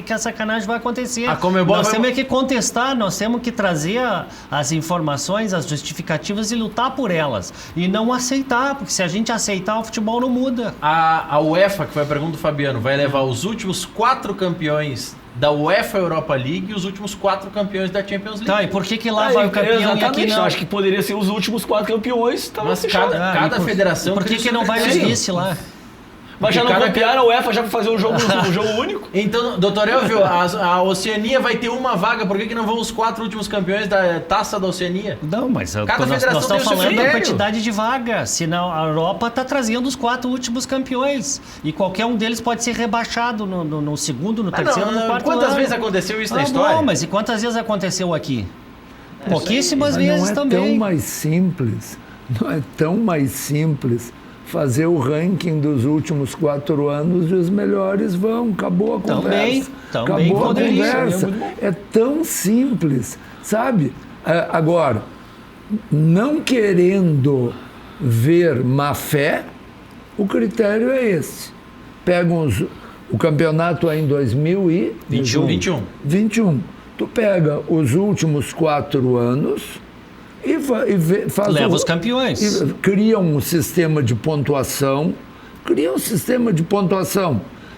que a sacanagem vai acontecer. A Conmebol nós vai... temos que contestar, nós temos que trazer as informações, as justificativas e lutar por elas. E não aceitar, porque se a gente aceitar, o futebol não muda. A UEFA, que foi a pergunta do Fabiano, vai levar os últimos 4 campeões da UEFA Europa League e os últimos 4 campeões da Champions League. Tá, e por que lá vai o campeão e aqui não? Acho que poderia ser os últimos 4 campeões. Mas cada federação... Por que não vai os vice lá? Mas já não copiaram a UEFA já para fazer um jogo único? Então, doutor Elvio, a Oceania vai ter uma vaga, por que não vão os 4 últimos campeões da Taça da Oceania? Não, mas Cada nós federação estamos tem o seu falando da critério. quantidade de vagas. Senão a Europa está trazendo os 4 últimos campeões. E qualquer um deles pode ser rebaixado no segundo, no terceiro, no quarto Quantas ano. vezes aconteceu isso na história? Bom, mas e quantas vezes aconteceu aqui? Pouquíssimas vezes não é também. Tão mais simples, não é tão mais simples fazer o ranking dos últimos 4 anos e os melhores vão. Acabou a conversa. Também Acabou a poderia, conversa. É tão simples, sabe? Agora, não querendo ver má fé, o critério é esse. Pegam o campeonato é em 2021. Tu pega os últimos 4 anos e faz leva os campeões. Cria um sistema de pontuação.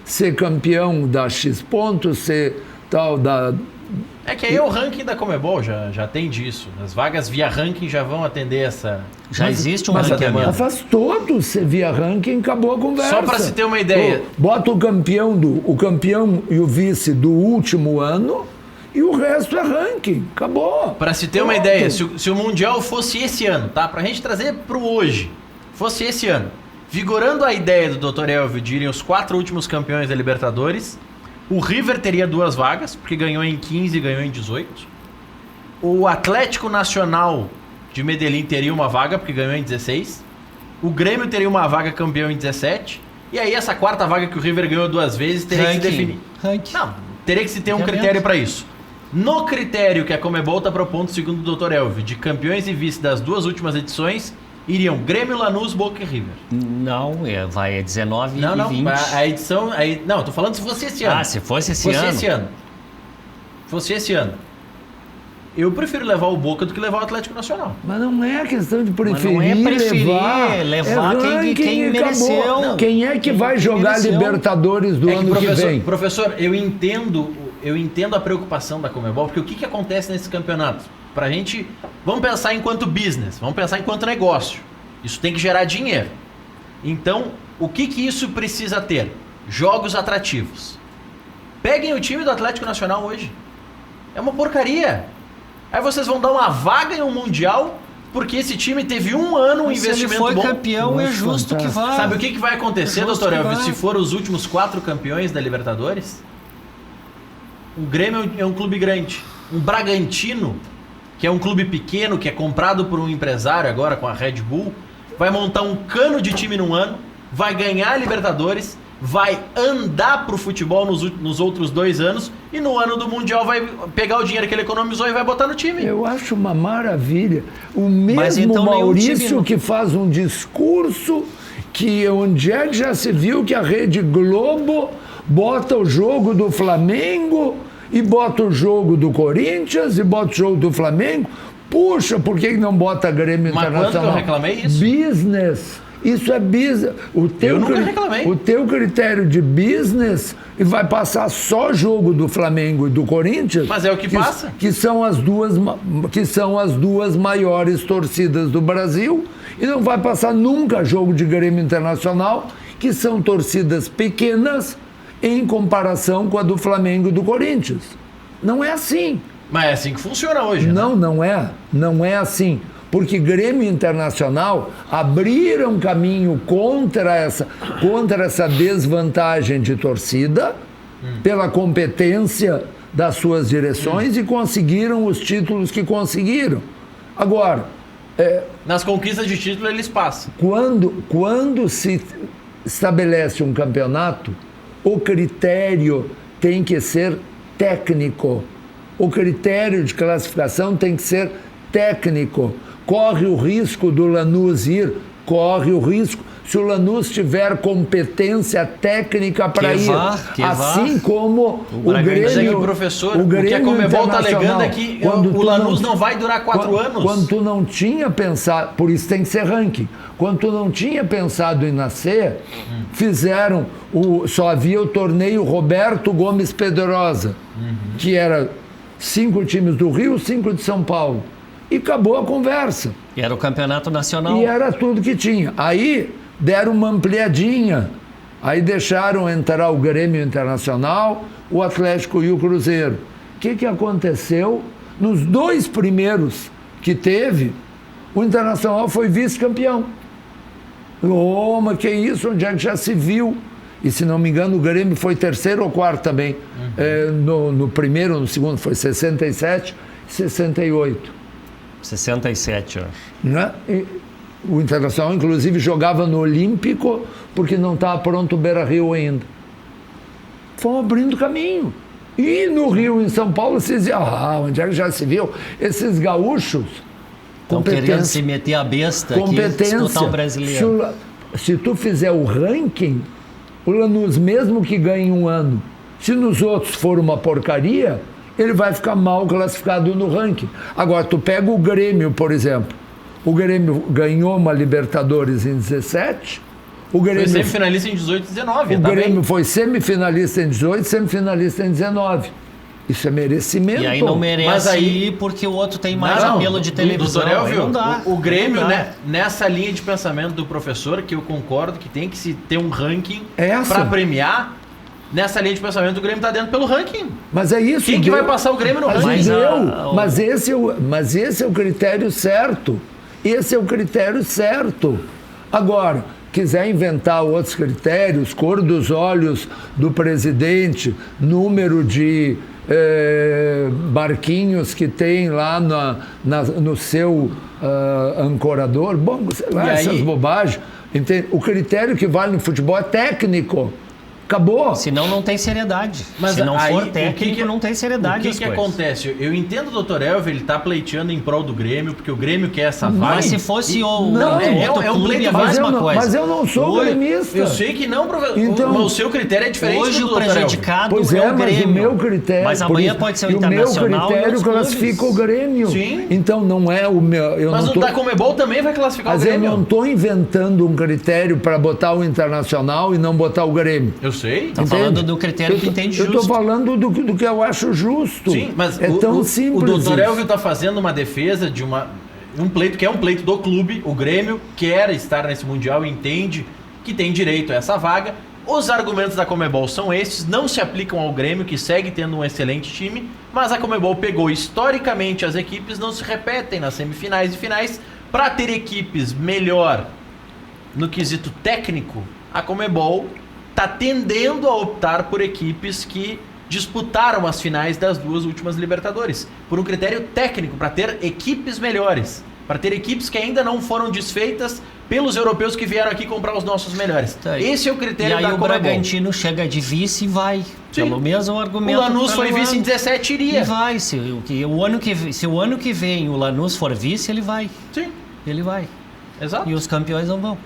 Ser campeão dá X pontos, ser tal da... É que aí o ranking da Conmebol já atende isso. As vagas via ranking já vão atender essa... Já existe um Mas ranqueamento. faz todos, você via ranking, acabou a conversa. Só para se ter uma ideia. Bota o campeão e o vice do último ano e o resto é ranking. Acabou. Para se ter uma ideia, se o Mundial fosse esse ano, tá? Pra gente trazer pro hoje, fosse esse ano, vigorando a ideia do Dr. Elvio de irem os 4 últimos campeões da Libertadores, o River teria 2 vagas, porque ganhou em 15 e ganhou em 18. O Atlético Nacional de Medellín teria uma vaga, porque ganhou em 16. O Grêmio teria uma vaga campeão em 17. E aí essa 4ª vaga que o River ganhou 2 vezes teria que se definir. Ranking. Não, teria que se ter um critério para isso. No critério que a Conmebol está propondo, segundo o Dr. Elvio, de campeões e vice das 2 últimas edições, iriam Grêmio, Lanús, Boca e River. Não, vai 19 Não, e não, 20. a edição... Não, tô falando se fosse esse ano. Se fosse esse ano. Fosse esse ano. Eu prefiro levar o Boca do que levar o Atlético Nacional. Mas não é questão de preferir, não é preferir, levar quem e mereceu. acabou. Não. Quem é que vai jogar mereceu. Libertadores do ano que vem? Professor, eu entendo a preocupação da Conmebol, porque o que acontece nesses campeonatos? Pra gente... Vamos pensar enquanto business, vamos pensar enquanto negócio. Isso tem que gerar dinheiro. Então, o que isso precisa ter? Jogos atrativos. Peguem o time do Atlético Nacional hoje. É uma porcaria. Aí vocês vão dar uma vaga em um Mundial porque esse time teve um ano um investimento bom. Se ele foi campeão, é justo que vá. Sabe o que vai acontecer, doutor Elvio, se for os últimos 4 campeões da Libertadores? O Grêmio é um clube grande. Um Bragantino, que é um clube pequeno, que é comprado por um empresário agora com a Red Bull, vai montar um cano de time num ano, vai ganhar a Libertadores, vai andar pro futebol nos outros 2 anos e no ano do Mundial vai pegar o dinheiro que ele economizou e vai botar no time. Eu acho uma maravilha. O mesmo então, Maurício que faz um discurso que onde é que já se viu que a Rede Globo bota o jogo do Flamengo e bota o jogo do Corinthians e bota o jogo do Flamengo. Puxa, por que não bota Grêmio Internacional? Mas quando que eu reclamei isso? Business. Isso é business. Eu nunca reclamei. O teu critério de business vai passar só jogo do Flamengo e do Corinthians. Mas é o que passa. Que são as duas maiores torcidas do Brasil. E não vai passar nunca jogo de Grêmio Internacional, que são torcidas pequenas em comparação com a do Flamengo e do Corinthians. Não é assim. Mas é assim que funciona hoje, Não, né? não é. Não é assim. Porque Grêmio Internacional abriram caminho contra essa desvantagem de torcida, pela competência das suas direções e conseguiram os títulos que conseguiram. Agora, nas conquistas de título eles passam. quando se estabelece um campeonato, o critério tem que ser técnico. O critério de classificação tem que ser técnico. Corre o risco do Lanús ir, corre o risco. Se o Lanús tiver competência técnica para ir, assim como o Grêmio... Mas é que, professor, o que a Conmebol está alegando é que o Lanús não vai durar 4 anos. Quando tu não tinha pensado, por isso tem que ser ranking, quando tu não tinha pensado em nascer, fizeram, só havia o torneio Roberto Gomes Pedrosa, que era 5 times do Rio, 5 de São Paulo. E acabou a conversa. E era o campeonato nacional. E era tudo que tinha. Aí deram uma ampliadinha. Aí deixaram entrar o Grêmio Internacional, o Atlético e o Cruzeiro. O que aconteceu? Nos 2 primeiros que teve, o Internacional foi vice-campeão. Oh, mas que isso? Onde é que já se viu? E se não me engano, o Grêmio foi 3º ou 4º também. No primeiro, no segundo foi 67 e 68. 67, eu acho. Né? O Internacional, inclusive, jogava no Olímpico porque não estava pronto o Beira-Rio ainda. Fomos abrindo caminho. E no Rio, em São Paulo, vocês diziam, onde é que já se viu? Esses gaúchos... Estão querendo se meter a besta aqui, disputar o brasileiro. Se tu fizer o ranking, o Lanús, mesmo que ganhe um ano, se nos outros for uma porcaria... ele vai ficar mal classificado no ranking. Agora, tu pega o Grêmio, por exemplo. O Grêmio ganhou uma Libertadores em 17. O Grêmio foi semifinalista em 18 e 19. O Grêmio foi semifinalista em 18, semifinalista em 19. Isso é merecimento. E aí não merece mas aí, porque o outro tem mais apelo de televisão. Doutor Elvio, não dá. O Grêmio, né, nessa linha de pensamento do professor, que eu concordo que tem que se ter um ranking para premiar... Nessa linha de pensamento, o Grêmio está dentro pelo ranking. Mas é isso. Quem que vai passar o Grêmio no ranking? Mas esse é o critério certo. Esse é o critério certo. Agora, quiser inventar outros critérios, cor dos olhos do presidente, número de barquinhos que tem lá no seu ancorador, bom, sei lá, essas bobagens. Entende? O critério que vale no futebol é técnico. Acabou. Senão não tem seriedade. Mas se não aí, for técnico, não tem seriedade. O que acontece? Eu entendo o Dr. Elvio, ele tá pleiteando em prol do Grêmio, porque o Grêmio quer essa vaga. Mas se fosse o Não, outro é um clube, pleito, é a mesma coisa. Mas eu não sou gremista. Eu sei que não, professor. Então, mas o seu critério é diferente Hoje do o Dr. Elvio. prejudicado Pois é é, o mas Grêmio. o meu critério... Mas por amanhã isso- pode ser o e Internacional. o meu critério e outros classifica clubes. o Grêmio. Sim. Então não é o meu... Eu Mas não o tô, da Comebol também vai classificar mas o eu Grêmio. não estou inventando um critério para botar o Internacional e não botar o Grêmio. Eu sei. Tá falando do critério que entende Eu justo. estou falando do que eu acho justo. Sim, mas é tão simples. o Dr. isso. Elvio está fazendo uma defesa de um pleito que é um pleito do clube. O Grêmio quer estar nesse Mundial e entende que tem direito a essa vaga. Os argumentos da Comebol são esses, não se aplicam ao Grêmio, que segue tendo um excelente time, mas a Comebol pegou historicamente as equipes, não se repetem nas semifinais e finais, para ter equipes melhor no quesito técnico. A Comebol está tendendo a optar por equipes que disputaram as finais das duas últimas Libertadores, por um critério técnico, para ter equipes melhores, para ter equipes que ainda não foram desfeitas pelos europeus que vieram aqui comprar os nossos melhores. Tá. Esse é o critério e aí da o Comebol. Bragantino chega de vice e vai. Sim. Pelo mesmo argumento. O Lanús tá foi levando. vice em 17, iria. E vai. Se o ano que vem o Lanús for vice, ele vai. Sim, Ele vai. exato. E os campeões não vão.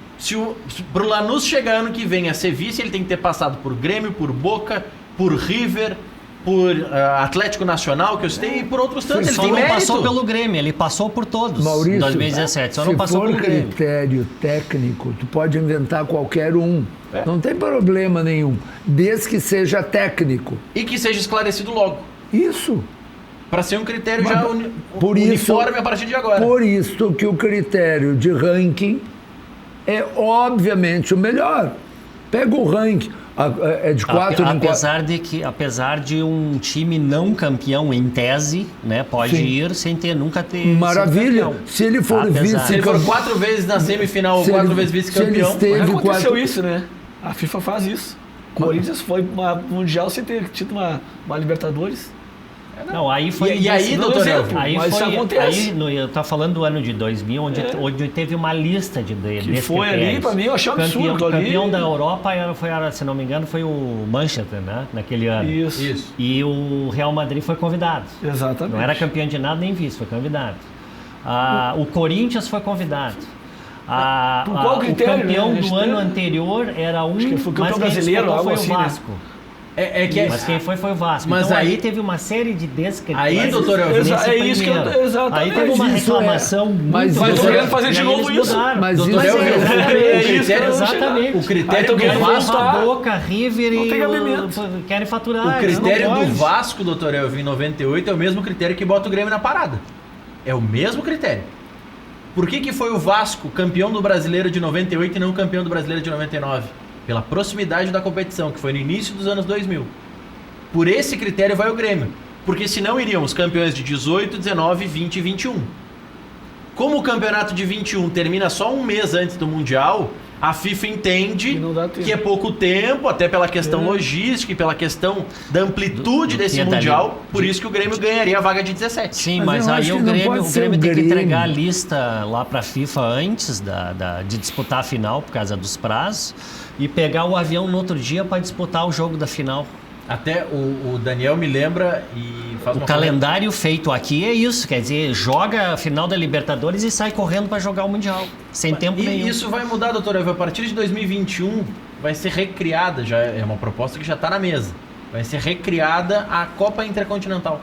Pro Lanús chegar ano que vem a ser vice, ele tem que ter passado por Grêmio, por Boca, por River, por Atlético Nacional, que eu citei, e por outros tantos. Ele Só tem não mérito. passou pelo Grêmio, ele passou por todos Maurício, em 2017. Só se não passou for pelo Grêmio. critério técnico, tu pode inventar qualquer um. É. Não tem problema nenhum, desde que seja técnico. E que seja esclarecido logo. Isso. Para ser um critério Mas já por isso- uniforme a partir de agora. Por isso que o critério de ranking é obviamente o melhor. Pega o ranking, é de 4 em 4. Apesar de um time não campeão em tese, né, pode Sim. ir sem nunca ter Maravilha. sido campeão. Se ele for Apesar- Se ele for vice-campeão. 4 vezes na semifinal ou Se 4 ele- vezes se ele vice-campeão. esteve- Mas Teve aconteceu quatro- isso, né? A FIFA faz isso. O Corinthians foi uma mundial sem ter tido uma Libertadores. Não, aí foi. E aí, Não, doutor exemplo, Elvio? Aí mas foi, isso acontece. eu tô falando do ano de 2000, onde teve uma lista Que desses foi ali, critérios. pra mim, eu achei um absurdo ali. Campeão da Europa, se não me engano, foi o Manchester, né? Naquele ano. Isso. E o Real Madrid foi convidado. Exatamente. Não era campeão de nada nem vice, foi convidado. O Corinthians foi convidado. Por qual critério, o campeão né? A gente do ano tem- anterior era um, Acho que foi campeão mas quem brasileiro, disputou algo foi assim, o né? Vasco. É que Mas quem foi o Vasco. Mas Então aí aí- teve uma série de descritérios. Aí, doutor Elvio, nesse é isso que eu- primeiro. exatamente. Aí teve uma Isso é- reclamação mas muito isso grande, é- fazer de e aí novo eles isso. mudaram. Mas doutor isso Elvio, é- o isso que critério, eu vou Exatamente. o critério Aí tão do querendo Vasco. voltar. Boca, River Não tem e cabimento. querem faturar. O critério não do pode. Vasco, doutor Elvio, em 98 é o mesmo critério que bota o Grêmio na parada. É o mesmo critério. Por que foi o Vasco campeão do Brasileiro de 98 e não campeão do Brasileiro de 99? Pela proximidade da competição, que foi no início dos anos 2000. Por esse critério vai o Grêmio. Porque senão iriam os campeões de 18, 19, 20 e 21. Como o campeonato de 21 termina só um mês antes do Mundial, a FIFA entende Que não dá tempo. que é pouco tempo, até pela questão logística e pela questão da amplitude do desse que é Mundial, dali. por isso que o Grêmio ganharia a vaga de 17. Sim, Mas mas eu aí acho o que não Grêmio, pode o ser Grêmio o tem que Grêmio. entregar a lista lá para a FIFA antes de disputar a final, por causa dos prazos, e pegar o avião no outro dia para disputar o jogo da final. Até o Daniel me lembra e faz O uma calendário feito aqui é isso, quer dizer, joga a final da Libertadores e sai correndo para jogar o Mundial, sem tempo E nenhum. isso vai mudar, doutor Elvio. A partir de 2021 vai ser recriada, já é uma proposta que já está na mesa. Vai ser recriada a Copa Intercontinental.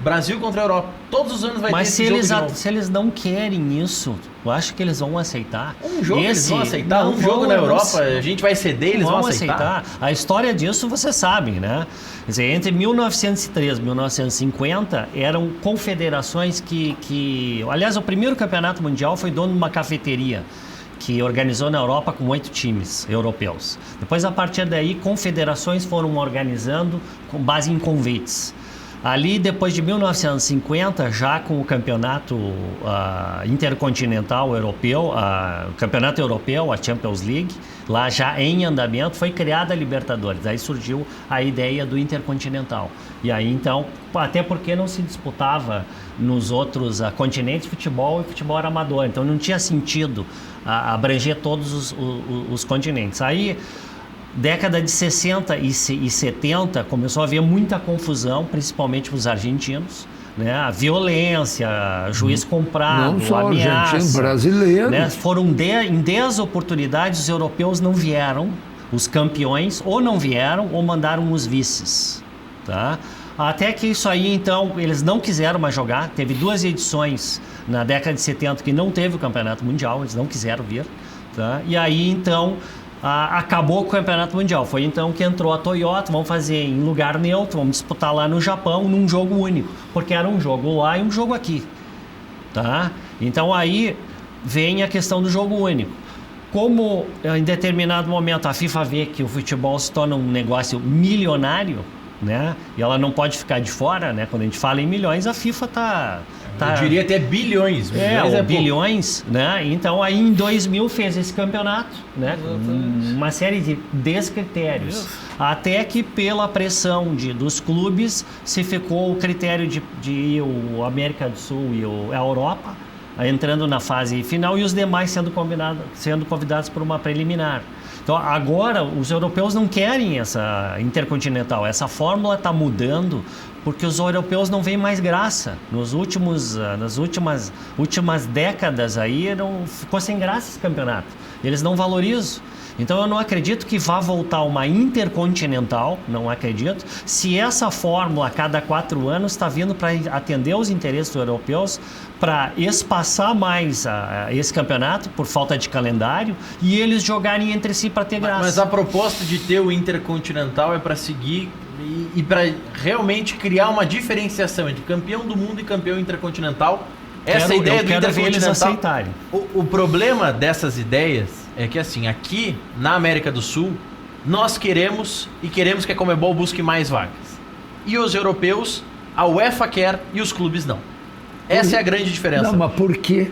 Brasil contra a Europa. Todos os anos vai Mas ter se esse eles, jogo de novo. se eles não querem isso, eu acho que eles vão aceitar. Um jogo eles vão aceitar, não um jogo vão, na não Europa, sei. a gente vai ceder, eles vão aceitar. A história disso você sabe, né? Quer dizer, entre 1903 e 1950 eram confederações que... Aliás, o primeiro campeonato mundial foi dono de uma cafeteria que organizou na Europa com 8 times europeus. Depois, a partir daí, confederações foram organizando com base em convites. Ali, depois de 1950, já com o campeonato intercontinental europeu, o campeonato europeu, a Champions League, lá já em andamento, foi criada a Libertadores. Aí surgiu a ideia do intercontinental. E aí, então, até porque não se disputava nos outros continentes futebol e futebol era amador. Então, não tinha sentido abranger todos os continentes. Aí, Década de 60 e 70 começou a haver muita confusão, principalmente para os argentinos, né? A violência, juiz comprado, Não só ameaça, argentino, brasileiro. né? Em 10 oportunidades os europeus não vieram, os campeões ou não vieram ou mandaram os vices, tá? Até que isso aí, então, eles não quiseram mais jogar. Teve 2 edições na década de 70 que não teve o campeonato mundial, eles não quiseram vir, tá? E aí, então, acabou com o campeonato mundial. Foi então que entrou a Toyota, vamos fazer em lugar neutro, vamos disputar lá no Japão num jogo único, porque era um jogo lá e um jogo aqui, tá? Então aí vem a questão do jogo único. Como em determinado momento a FIFA vê que o futebol se torna um negócio milionário, né? E ela não pode ficar de fora, né? Quando a gente fala em milhões, a FIFA tá Eu diria até bilhões. Bilhões, né? Então aí em 2000 fez esse campeonato, né? Uma série de descritérios. Até que pela pressão dos clubes se ficou o critério de o América do Sul e a Europa entrando na fase final e os demais sendo convidados por uma preliminar. Então agora os europeus não querem essa intercontinental, essa fórmula está mudando porque os europeus não veem mais graça. Nas últimas décadas aí ficou sem graça esse campeonato. Eles não valorizam. Então eu não acredito que vá voltar uma intercontinental, não acredito, se essa fórmula a cada 4 anos está vindo para atender os interesses dos europeus, para espaçar mais esse campeonato por falta de calendário e eles jogarem entre si para ter graça. Mas a proposta de ter o intercontinental é para seguir e para realmente criar uma diferenciação entre campeão do mundo e campeão intercontinental. Essa ideia do intercontinental, eles aceitarem. O problema dessas ideias é que assim, aqui na América do Sul, nós queremos que a Conmebol busque mais vagas. E os europeus, a UEFA quer e os clubes não. Essa é a grande diferença. Não, mas por quê?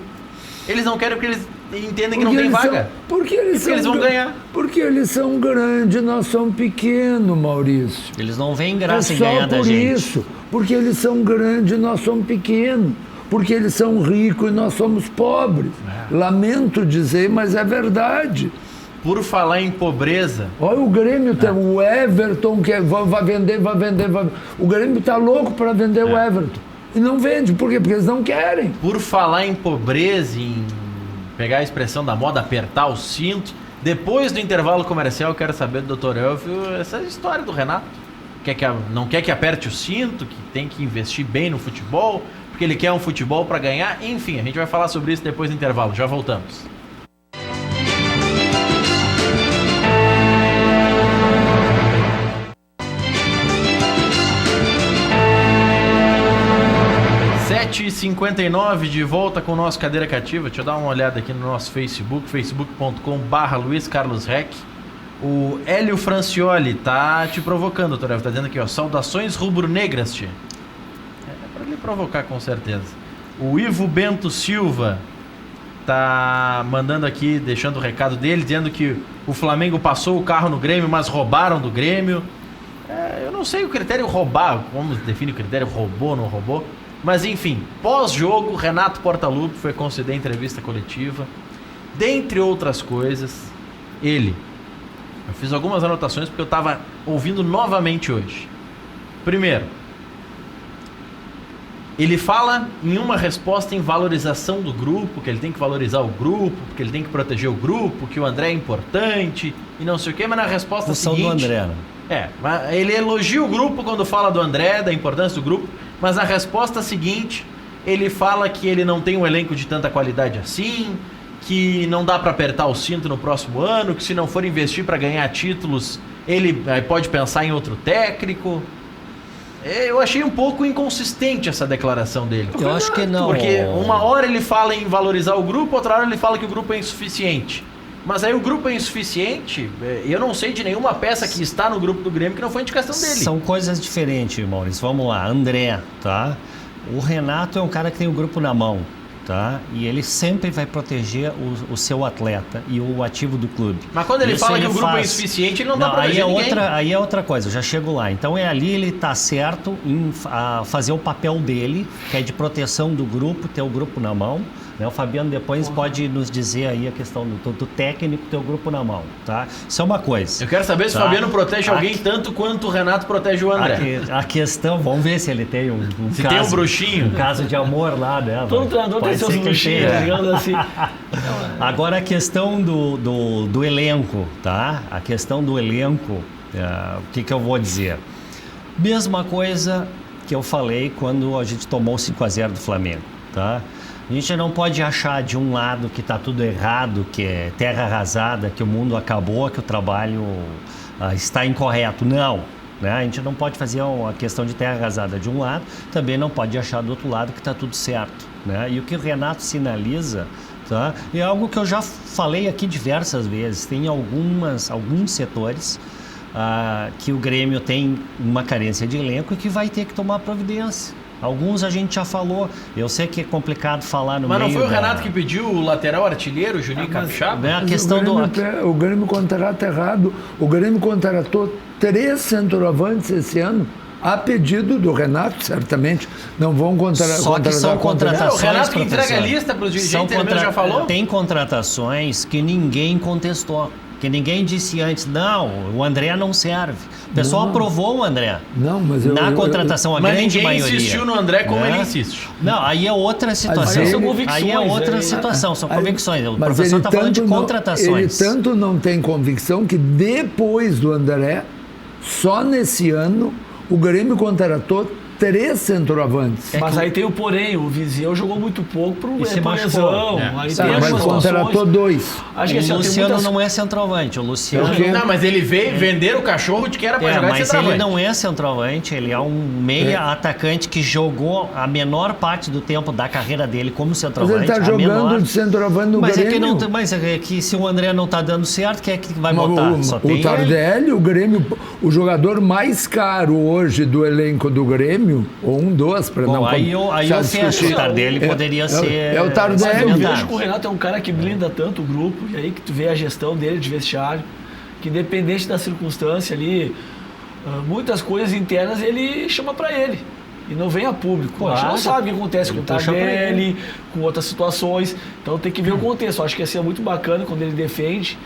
Eles não querem porque eles entendem que não tem vaga. Porque eles vão ganhar. Porque eles são grandes, nós somos pequenos, Maurício. Eles não veem graça em ganhar da gente. É só por isso. Porque eles são grandes, nós somos pequenos. Porque eles são ricos e nós somos pobres. Lamento dizer, mas é verdade. Por falar em pobreza... Olha o Grêmio, o Everton, que vai vender. O Grêmio está louco para vender o Everton. E não vende, por quê? Porque eles não querem. Por falar em pobreza, em pegar a expressão da moda, apertar o cinto, depois do intervalo comercial eu quero saber do Dr. Elvio essa história do Renato. Não quer que aperte o cinto, que tem que investir bem no futebol, porque ele quer um futebol para ganhar. Enfim, a gente vai falar sobre isso depois do intervalo. Já voltamos. (7h59) de volta com o nosso Cadeira Cativa. Deixa eu dar uma olhada aqui no nosso Facebook, facebook.com/Luiz Carlos Rec. O Hélio Francioli tá te provocando, doutor Elvio. Tá dizendo aqui, ó, saudações rubro-negras, tia. É pra ele provocar, com certeza. O Ivo Bento Silva tá mandando aqui, deixando o recado dele, dizendo que o Flamengo passou o carro no Grêmio, mas roubaram do Grêmio. Eu não sei o critério roubar, como define o critério roubou ou não roubou. Mas enfim, pós-jogo, Renato Portaluppi foi conceder entrevista coletiva. Dentre outras coisas, eu fiz algumas anotações porque eu estava ouvindo novamente hoje. Primeiro, ele fala em uma resposta em valorização do grupo, que ele tem que valorizar o grupo, porque ele tem que proteger o grupo, que o André é importante e não sei o quê, mas na resposta seguinte... do André, né? Ele elogia o grupo quando fala do André, da importância do grupo, mas na resposta seguinte ele fala que ele não tem um elenco de tanta qualidade assim, que não dá para apertar o cinto no próximo ano, que se não for investir para ganhar títulos, ele pode pensar em outro técnico. Eu achei um pouco inconsistente essa declaração dele. Eu acho que não. Porque uma hora ele fala em valorizar o grupo, outra hora ele fala que o grupo é insuficiente. Mas aí o grupo é insuficiente, eu não sei de nenhuma peça que está no grupo do Grêmio que não foi indicação dele. São coisas diferentes, Maurício. Vamos lá, André, tá? O Renato é um cara que tem o grupo na mão, tá? E ele sempre vai proteger o seu atleta e o ativo do clube. Mas quando ele fala que o grupo é insuficiente, ele não dá pra proteger ninguém. Aí é outra coisa, eu já chego lá. Então ali ele tá certo em fazer o papel dele, que é de proteção do grupo, ter o grupo na mão, né? O Fabiano depois pode nos dizer aí a questão do técnico ter o grupo na mão, tá? Isso é uma coisa. Eu quero saber se o Fabiano protege alguém tanto quanto o Renato protege o André. A questão, vamos ver se ele tem um se caso, tem um bruxinho. um caso de amor lá, né? Todo treinador tem seus bruxinhos, digamos assim. Agora a questão do elenco, tá? A questão do elenco, o que eu vou dizer? Mesma coisa que eu falei quando a gente tomou 5-0 do Flamengo, tá? A gente não pode achar de um lado que está tudo errado, que é terra arrasada, que o mundo acabou, que o trabalho está incorreto. Não, né? A gente não pode fazer a questão de terra arrasada de um lado, também não pode achar do outro lado que está tudo certo, né? E o que o Renato sinaliza, tá? É algo que eu já falei aqui diversas vezes. Tem alguns setores que o Grêmio tem uma carência de elenco e que vai ter que tomar providência. Alguns a gente já falou. Eu sei que é complicado falar no meio. Mas não foi o Renato que pediu o lateral artilheiro, o Juninho Capixaba? É a questão o Grêmio contrata errado. O Grêmio contratou 3 centroavantes esse ano, a pedido do Renato, certamente. Não vão contratar. Só que são contratações. O Renato que entrega a lista para os dirigentes, ele já falou? Tem contratações que ninguém contestou. Que ninguém disse antes, não, o André não serve. O pessoal aprovou o André. Não, mas na contratação, a grande maioria. Mas ninguém insistiu no André como ele insiste. Não, aí é outra situação. São convicções. Aí é outra situação, são convicções. O mas professor está falando de contratações. Ele tanto não tem convicção que depois do André, só nesse ano, o Grêmio contratou 3 centroavantes. Mas aí tem o porém, o Viseu jogou muito pouco por lesão. Aí tem mas contratou 2. Acho que o Luciano não é centroavante. O Luciano... Não, mas ele veio vender o cachorro de que era para jogar mas centroavante. Ele não é centroavante, ele é um meia atacante que jogou a menor parte do tempo da carreira dele como centroavante. Mas ele está jogando de centroavante no Grêmio. Mas é que se o André não está dando certo, quem é que vai botar? O Tardelli, o Grêmio, o jogador mais caro hoje do elenco do Grêmio, ou um dos, para não... Aí eu fecho, o Tardelli poderia ser... É o Tardelli. Eu vejo que o Renato é um cara que blinda tanto o grupo, e aí que tu vê a gestão dele de vestiário, que independente da circunstância ali, muitas coisas internas ele chama para ele. E não vem a público. Claro. A gente não sabe o que acontece com o Tardelli, com outras situações. Então tem que ver o contexto. Eu acho que ia ser muito bacana quando ele defende.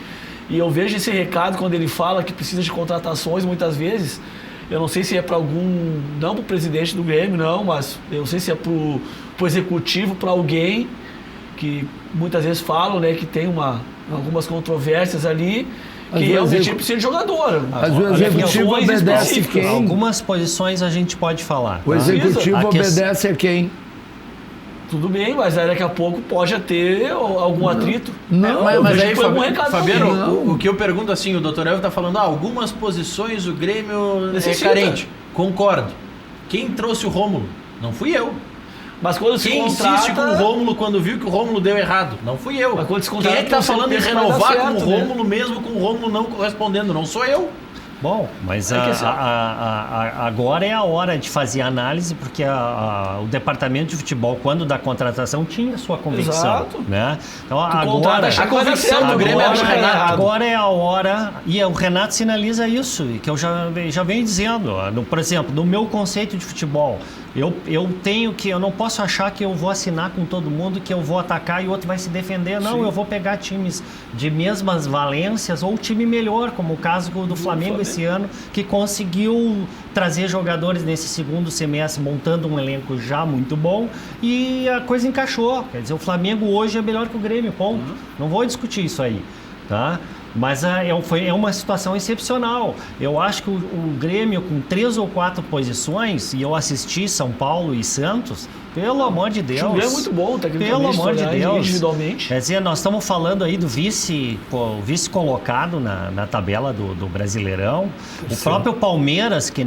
E eu vejo esse recado quando ele fala que precisa de contratações muitas vezes. Eu não sei se é para algum, não para o presidente do Grêmio, não, mas eu não sei se é para o executivo, para alguém que muitas vezes falam, né, que tem algumas controvérsias ali, que realmente precisa de jogador. Mas o executivo obedece quem? Algumas posições a gente pode falar. O executivo obedece a quem? Tudo bem, mas aí daqui a pouco pode ter algum atrito. Não, mas aí, Fabiano, o que eu pergunto assim, o Dr. Elvio está falando, algumas posições o Grêmio é carente. Concordo. Quem trouxe o Rômulo? Não fui eu. Mas quando se contrata... insiste com o Rômulo quando viu que o Rômulo deu errado? Não fui eu. Mas quando se quem é que está falando em renovar com o Rômulo, mesmo com o Rômulo não correspondendo? Não sou eu. Bom, mas agora é a hora de fazer análise, porque o departamento de futebol, quando da contratação, tinha sua convicção. Exato. Né? Então, agora, a convicção do Grêmio é do Renato. Agora é a hora, e o Renato sinaliza isso, que eu já venho dizendo. Por exemplo, no meu conceito de futebol, eu não posso achar que eu vou assinar com todo mundo, que eu vou atacar e o outro vai se defender. Não, eu vou pegar times de mesmas valências ou time melhor, como o caso do Flamengo esse ano, que conseguiu trazer jogadores nesse segundo semestre, montando um elenco já muito bom, e a coisa encaixou. Quer dizer, o Flamengo hoje é melhor que o Grêmio, ponto. Não vou discutir isso aí, tá? Mas é uma situação excepcional. Eu acho que o Grêmio, com 3 ou 4 posições, e eu assisti São Paulo e Santos, pelo amor de Deus. O Grêmio é muito bom, tecnicamente. Pelo amor de Deus. Individualmente. Quer dizer, nós estamos falando aí do vice colocado na tabela do Brasileirão. O próprio Palmeiras, que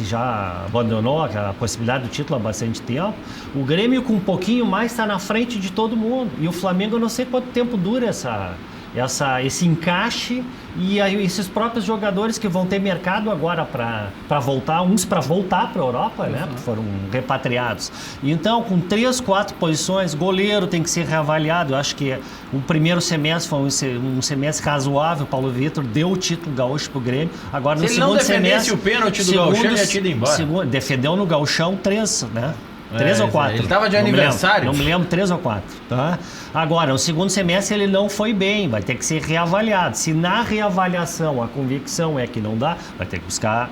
já abandonou a possibilidade do título há bastante tempo. O Grêmio, com um pouquinho mais, está na frente de todo mundo. E o Flamengo, eu não sei quanto tempo dura esse encaixe, e aí esses próprios jogadores que vão ter mercado agora para voltar, uns para voltar para a Europa, né? Porque foram repatriados. Então, com 3, 4 posições, goleiro tem que ser reavaliado. Eu acho que o primeiro semestre foi um semestre razoável. O Paulo Vitor deu o título gaúcho para o Grêmio. Agora, no segundo semestre, o pênalti do Gauchão, ele ia tido embora. Defendeu no Gauchão 3, né? 3 ou 4. Ele estava de aniversário. Não me lembro, 3 ou 4. Tá? Agora, o segundo semestre ele não foi bem, vai ter que ser reavaliado. Se na reavaliação a convicção é que não dá, vai ter que buscar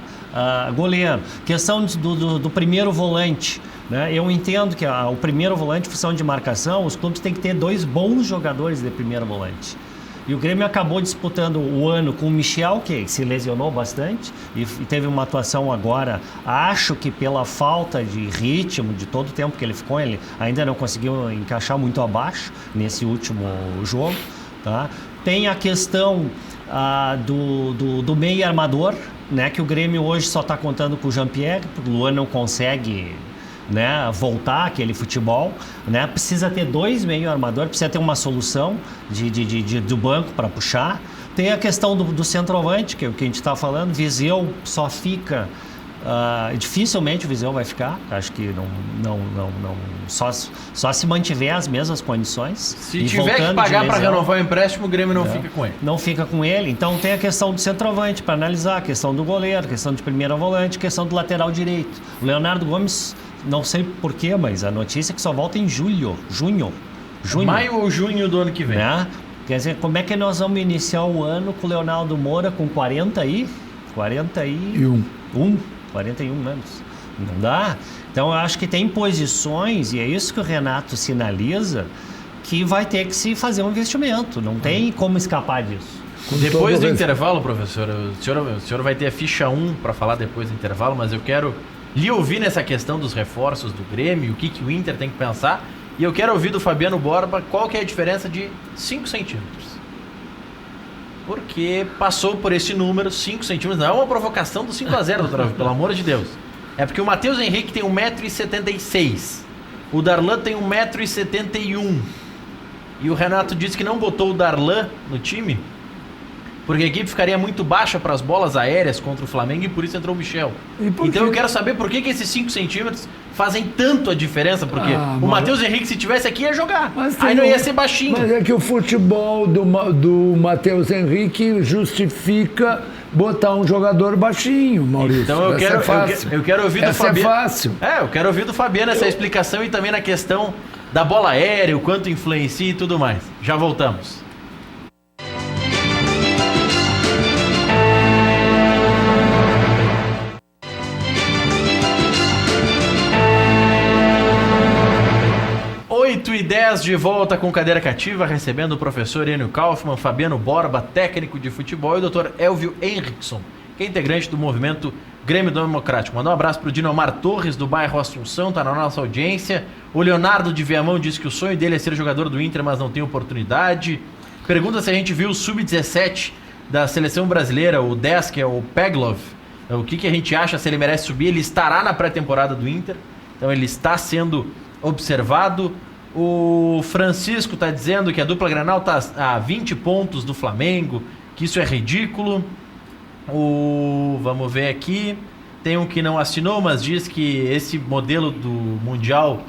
goleiro. Questão do primeiro volante. Né? Eu entendo que o primeiro volante, função de marcação, os clubes têm que ter 2 bons jogadores de primeiro volante. E o Grêmio acabou disputando o ano com o Michel, que se lesionou bastante e teve uma atuação agora, acho que pela falta de ritmo, de todo o tempo que ele ficou, ele ainda não conseguiu encaixar muito abaixo nesse último jogo. Tá? Tem a questão do meio armador, né, que o Grêmio hoje só está contando com o Jean-Pierre, porque o Luan não consegue... Né, voltar aquele futebol, né, precisa ter 2 meio armador, precisa ter uma solução do banco para puxar. Tem a questão do centroavante, que é o que a gente está falando. Viseu só fica, dificilmente o Viseu vai ficar, acho que só se mantiver as mesmas condições. Se tiver que pagar para renovar o empréstimo, o Grêmio não fica com ele. Não fica com ele, então tem a questão do centroavante para analisar, a questão do goleiro, a questão de primeira volante, a questão do lateral direito. O Leonardo Gomes, não sei porquê, mas a notícia é que só volta em junho. Maio ou junho do ano que vem. Né? Quer dizer, como é que nós vamos iniciar o ano com o Leonardo Moura com 41 anos? Não dá? Então eu acho que tem posições, e é isso que o Renato sinaliza, que vai ter que se fazer um investimento. Não tem como escapar disso. Depois do intervalo, professor, o senhor vai ter a ficha 1 para falar depois do intervalo, mas eu quero lhe ouvir nessa questão dos reforços do Grêmio, o que o Inter tem que pensar, e eu quero ouvir do Fabiano Borba qual que é a diferença de 5 centímetros. Porque passou por esse número, 5 centímetros, não é uma provocação do 5-0, doutor, pelo amor de Deus. É porque o Matheus Henrique tem 1,76 m, o Darlan tem 1,71 m, e o Renato disse que não botou o Darlan no time, porque a equipe ficaria muito baixa para as bolas aéreas contra o Flamengo e por isso entrou o Michel. Então eu quero saber por que esses 5 centímetros fazem tanto a diferença, porque o Matheus Henrique, se tivesse aqui, ia jogar. Aí não ia ser baixinho. Mas é que o futebol do Matheus Henrique justifica botar um jogador baixinho, Maurício. Então eu quero ouvir do Fabiano. É fácil. Eu quero ouvir do Fabiano essa explicação e também na questão da bola aérea, o quanto influencia e tudo mais. Já voltamos. E 10 de volta com cadeira cativa, recebendo o professor Enio Kaufmann, Fabiano Borba, técnico de futebol, e o Dr. Elvio Henrickson, que é integrante do movimento Grêmio Democrático. Mandar um abraço para o Dinomar Torres, do bairro Assunção, está na nossa audiência. O Leonardo de Viamão disse que o sonho dele é ser jogador do Inter, mas não tem oportunidade. Pergunta se a gente viu o Sub-17 da seleção brasileira, o 10, que é o Peglov. O que a gente acha, se ele merece subir. Ele estará na pré-temporada do Inter, então ele está sendo observado. O Francisco está dizendo que a dupla Grenal está a 20 pontos do Flamengo, que isso é ridículo. Vamos ver aqui. Tem um que não assinou, mas diz que esse modelo do Mundial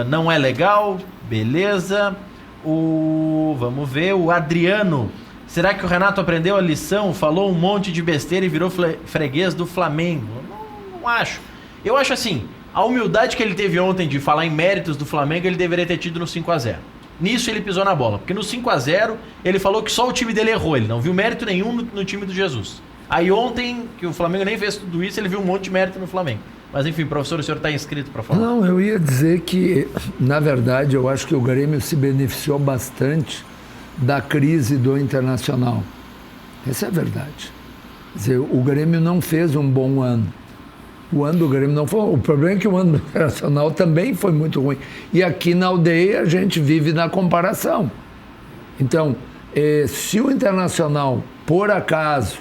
não é legal. Beleza. Vamos ver. O Adriano. Será que o Renato aprendeu a lição? Falou um monte de besteira e virou freguês do Flamengo? Não acho. Eu acho assim... A humildade que ele teve ontem de falar em méritos do Flamengo, ele deveria ter tido no 5-0. Nisso ele pisou na bola, porque no 5-0 ele falou que só o time dele errou, ele não viu mérito nenhum no time do Jesus. Aí ontem, que o Flamengo nem fez tudo isso, ele viu um monte de mérito no Flamengo. Mas enfim, professor, o senhor está inscrito para falar. Não, eu ia dizer que, na verdade, eu acho que o Grêmio se beneficiou bastante da crise do Internacional. Essa é a verdade. Quer dizer, o Grêmio não fez um bom ano. O ano do Grêmio não foi... O problema é que o ano do Internacional também foi muito ruim. E aqui na aldeia a gente vive na comparação. Então, se o Internacional, por acaso,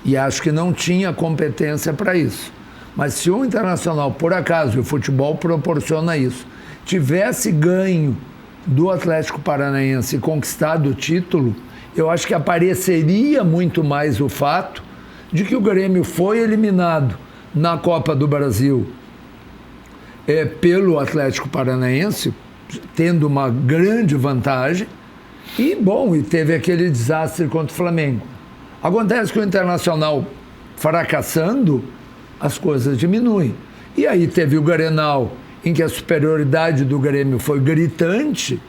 e acho que não tinha competência para isso, mas se o Internacional, por acaso, e o futebol proporciona isso, tivesse ganho do Atlético Paranaense e conquistado o título, eu acho que apareceria muito mais o fato de que o Grêmio foi eliminado na Copa do Brasil pelo Atlético Paranaense, tendo uma grande vantagem, e teve aquele desastre contra o Flamengo. Acontece que o Internacional fracassando, as coisas diminuem. E aí teve o Grenal em que a superioridade do Grêmio foi gritante,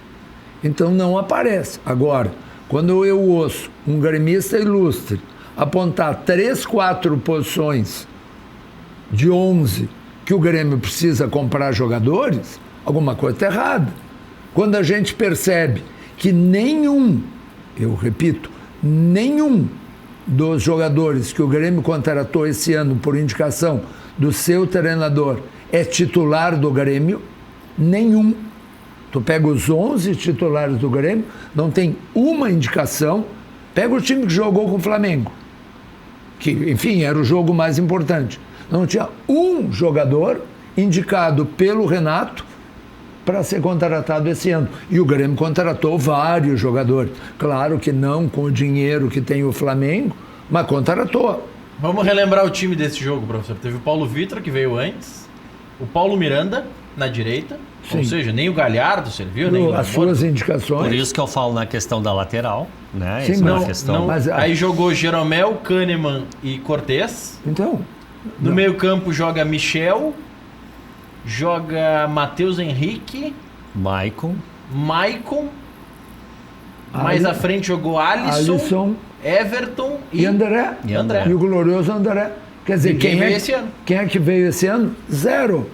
então não aparece. Agora, quando eu ouço um gremista ilustre apontar 3, 4 posições de 11 que o Grêmio precisa comprar jogadores, alguma coisa está errada. Quando a gente percebe que nenhum, eu repito, nenhum dos jogadores que o Grêmio contratou esse ano por indicação do seu treinador é titular do Grêmio, nenhum. Tu pega os 11 titulares do Grêmio, não tem uma indicação. Pega o time que jogou com o Flamengo, que, enfim, era o jogo mais importante. Não tinha um jogador indicado pelo Renato para ser contratado esse ano. E o Grêmio contratou vários jogadores. Claro que não com o dinheiro que tem o Flamengo, mas contratou. Vamos relembrar o time desse jogo, professor. Teve o Paulo Vitor, que veio antes, o Paulo Miranda, na direita, ou seja, nem o Galhardo serviu, nem o as suas indicações. Por isso que eu falo na questão da lateral, né? Sim, Isso não, é uma questão. mas, aí jogou Jeromel, Kahneman e Cortez. Então, No meio campo joga Michel, joga Matheus Henrique, Maicon. mais à frente jogou Alisson, Everton e André. E André. E o glorioso André. Quer dizer, Ninguém veio esse ano. Quem é que veio esse ano? Zero.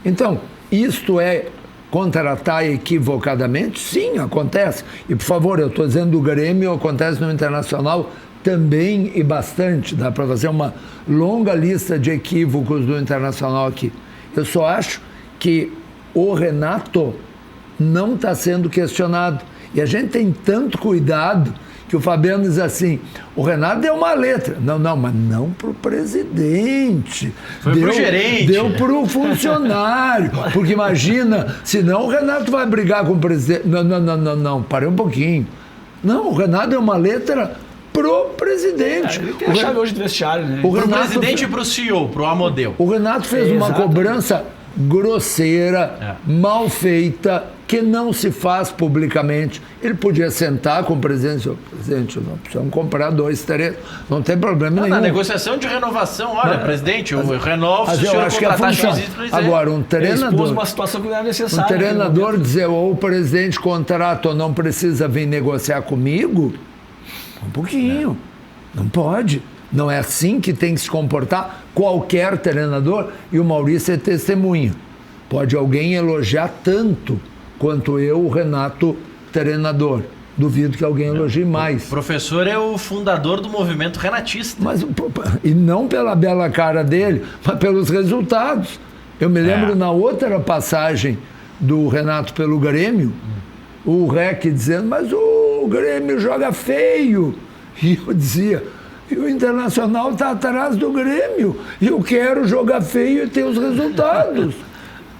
Então, isto é contratar equivocadamente? Sim, acontece. E, por favor, eu estou dizendo do Grêmio, acontece no Internacional também e bastante. Dá para fazer uma longa lista de equívocos do Internacional aqui. Eu só acho que o Renato não está sendo questionado. E a gente tem tanto cuidado que o Fabiano diz assim, o Renato deu uma letra. Não, mas não para o presidente. Foi pro gerente. Deu para o funcionário. Porque imagina, senão o Renato vai brigar com o presidente. Não, parei um pouquinho. Não, o Renato deu uma letra pro presidente. Ele tem a chave hoje do vestiário, né? Pro presidente e pro CEO, pro Amodeu. O Renato fez uma cobrança grosseira, mal feita, que não se faz publicamente. Ele podia sentar com o presidente, presidente, nós precisamos comprar 2, 3, não tem problema nenhum. Na negociação de renovação, olha, presidente, eu renovo se o senhor acho que a contratar função. Agora, um treinador, uma situação que não é necessária. um treinador dizer, ou o presidente contrata ou não precisa vir negociar comigo, um pouquinho, não pode. Não é assim que tem que se comportar qualquer treinador, e o Maurício é testemunha. Pode alguém elogiar tanto quanto eu, o Renato, treinador. Duvido que alguém elogie mais. O professor é o fundador do movimento renatista. Mas, e não pela bela cara dele, mas pelos resultados. Eu me lembro na outra passagem do Renato pelo Grêmio, o Rec dizendo, mas o Grêmio joga feio. E eu dizia, e o Internacional está atrás do Grêmio. E eu quero jogar feio e ter os resultados.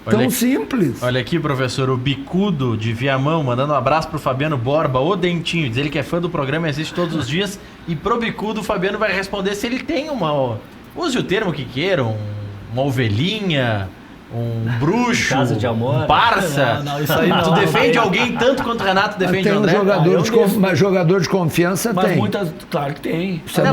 Tão simples. Olha aqui, professor, o Bicudo de Viamão, mandando um abraço pro Fabiano Borba, o Dentinho, diz ele que é fã do programa e assiste todos os dias. E pro Bicudo, o Fabiano vai responder se ele tem uma... Use o termo que queira, uma ovelhinha, um bruxo, Casa de amor. um parça. Não, isso aí não. Tu defende alguém tanto quanto o Renato defende Tem o um André? mas jogador de confiança Mas tem. muitas, claro que tem. Não,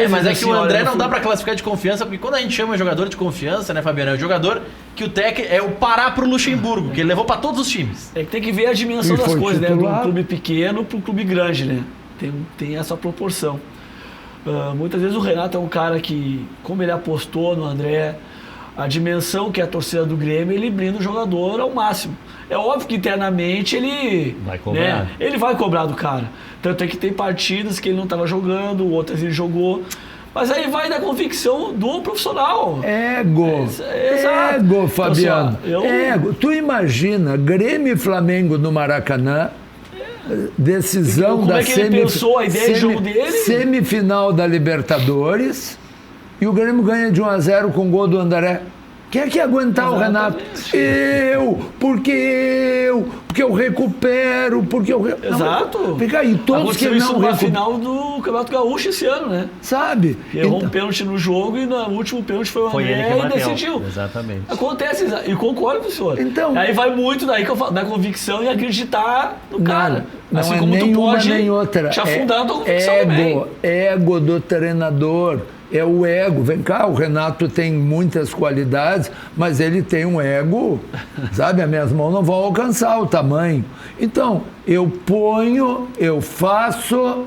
mas é que assim, o André olha, não dá pra classificar de confiança, porque quando a gente chama jogador de confiança, né, Fabiano? É o jogador que o técnico é o Pará pro Luxemburgo, que ele levou pra todos os times. É que tem que ver a dimensão E das foi coisas, né? titular. De um clube pequeno para um clube grande, né? Tem essa proporção. Muitas vezes o Renato é um cara que, como ele apostou no André, a dimensão que é a torcida do Grêmio, ele brinda o jogador ao máximo. É óbvio que internamente ele vai cobrar. Né, ele vai cobrar do cara. Tanto é que tem partidas que ele não estava jogando, outras ele jogou. Mas aí vai da convicção do profissional. Ego. Exato. Ego, Fabiano. Então, assim, Ego. Tu imagina Grêmio e Flamengo no Maracanã, decisão como da é que ele pensou a ideia de jogo dele? semifinal da Libertadores, e o Grêmio ganha de 1-0 com o gol do André. Quem é que ia aguentar o Renato? Porque eu recupero, porque eu... Exato. Fica aí, todos que aconteceu não isso na recuperam. final do Campeonato Gaúcho esse ano, né? Sabe? Errou um pênalti no jogo e no último pênalti foi o Foi ele André que e bateu. decidiu. Exatamente. Acontece, e concordo com o senhor. Então- Aí vai muito daí que eu falo, da convicção e acreditar no cara. Não assim é como tu nenhuma pode nem outra. te afundar na tua convicção também. Ego do treinador. É o ego. Vem cá, o Renato tem muitas qualidades, mas ele tem um ego, sabe? As minhas mãos não vão alcançar o tamanho. Então, eu ponho, eu faço,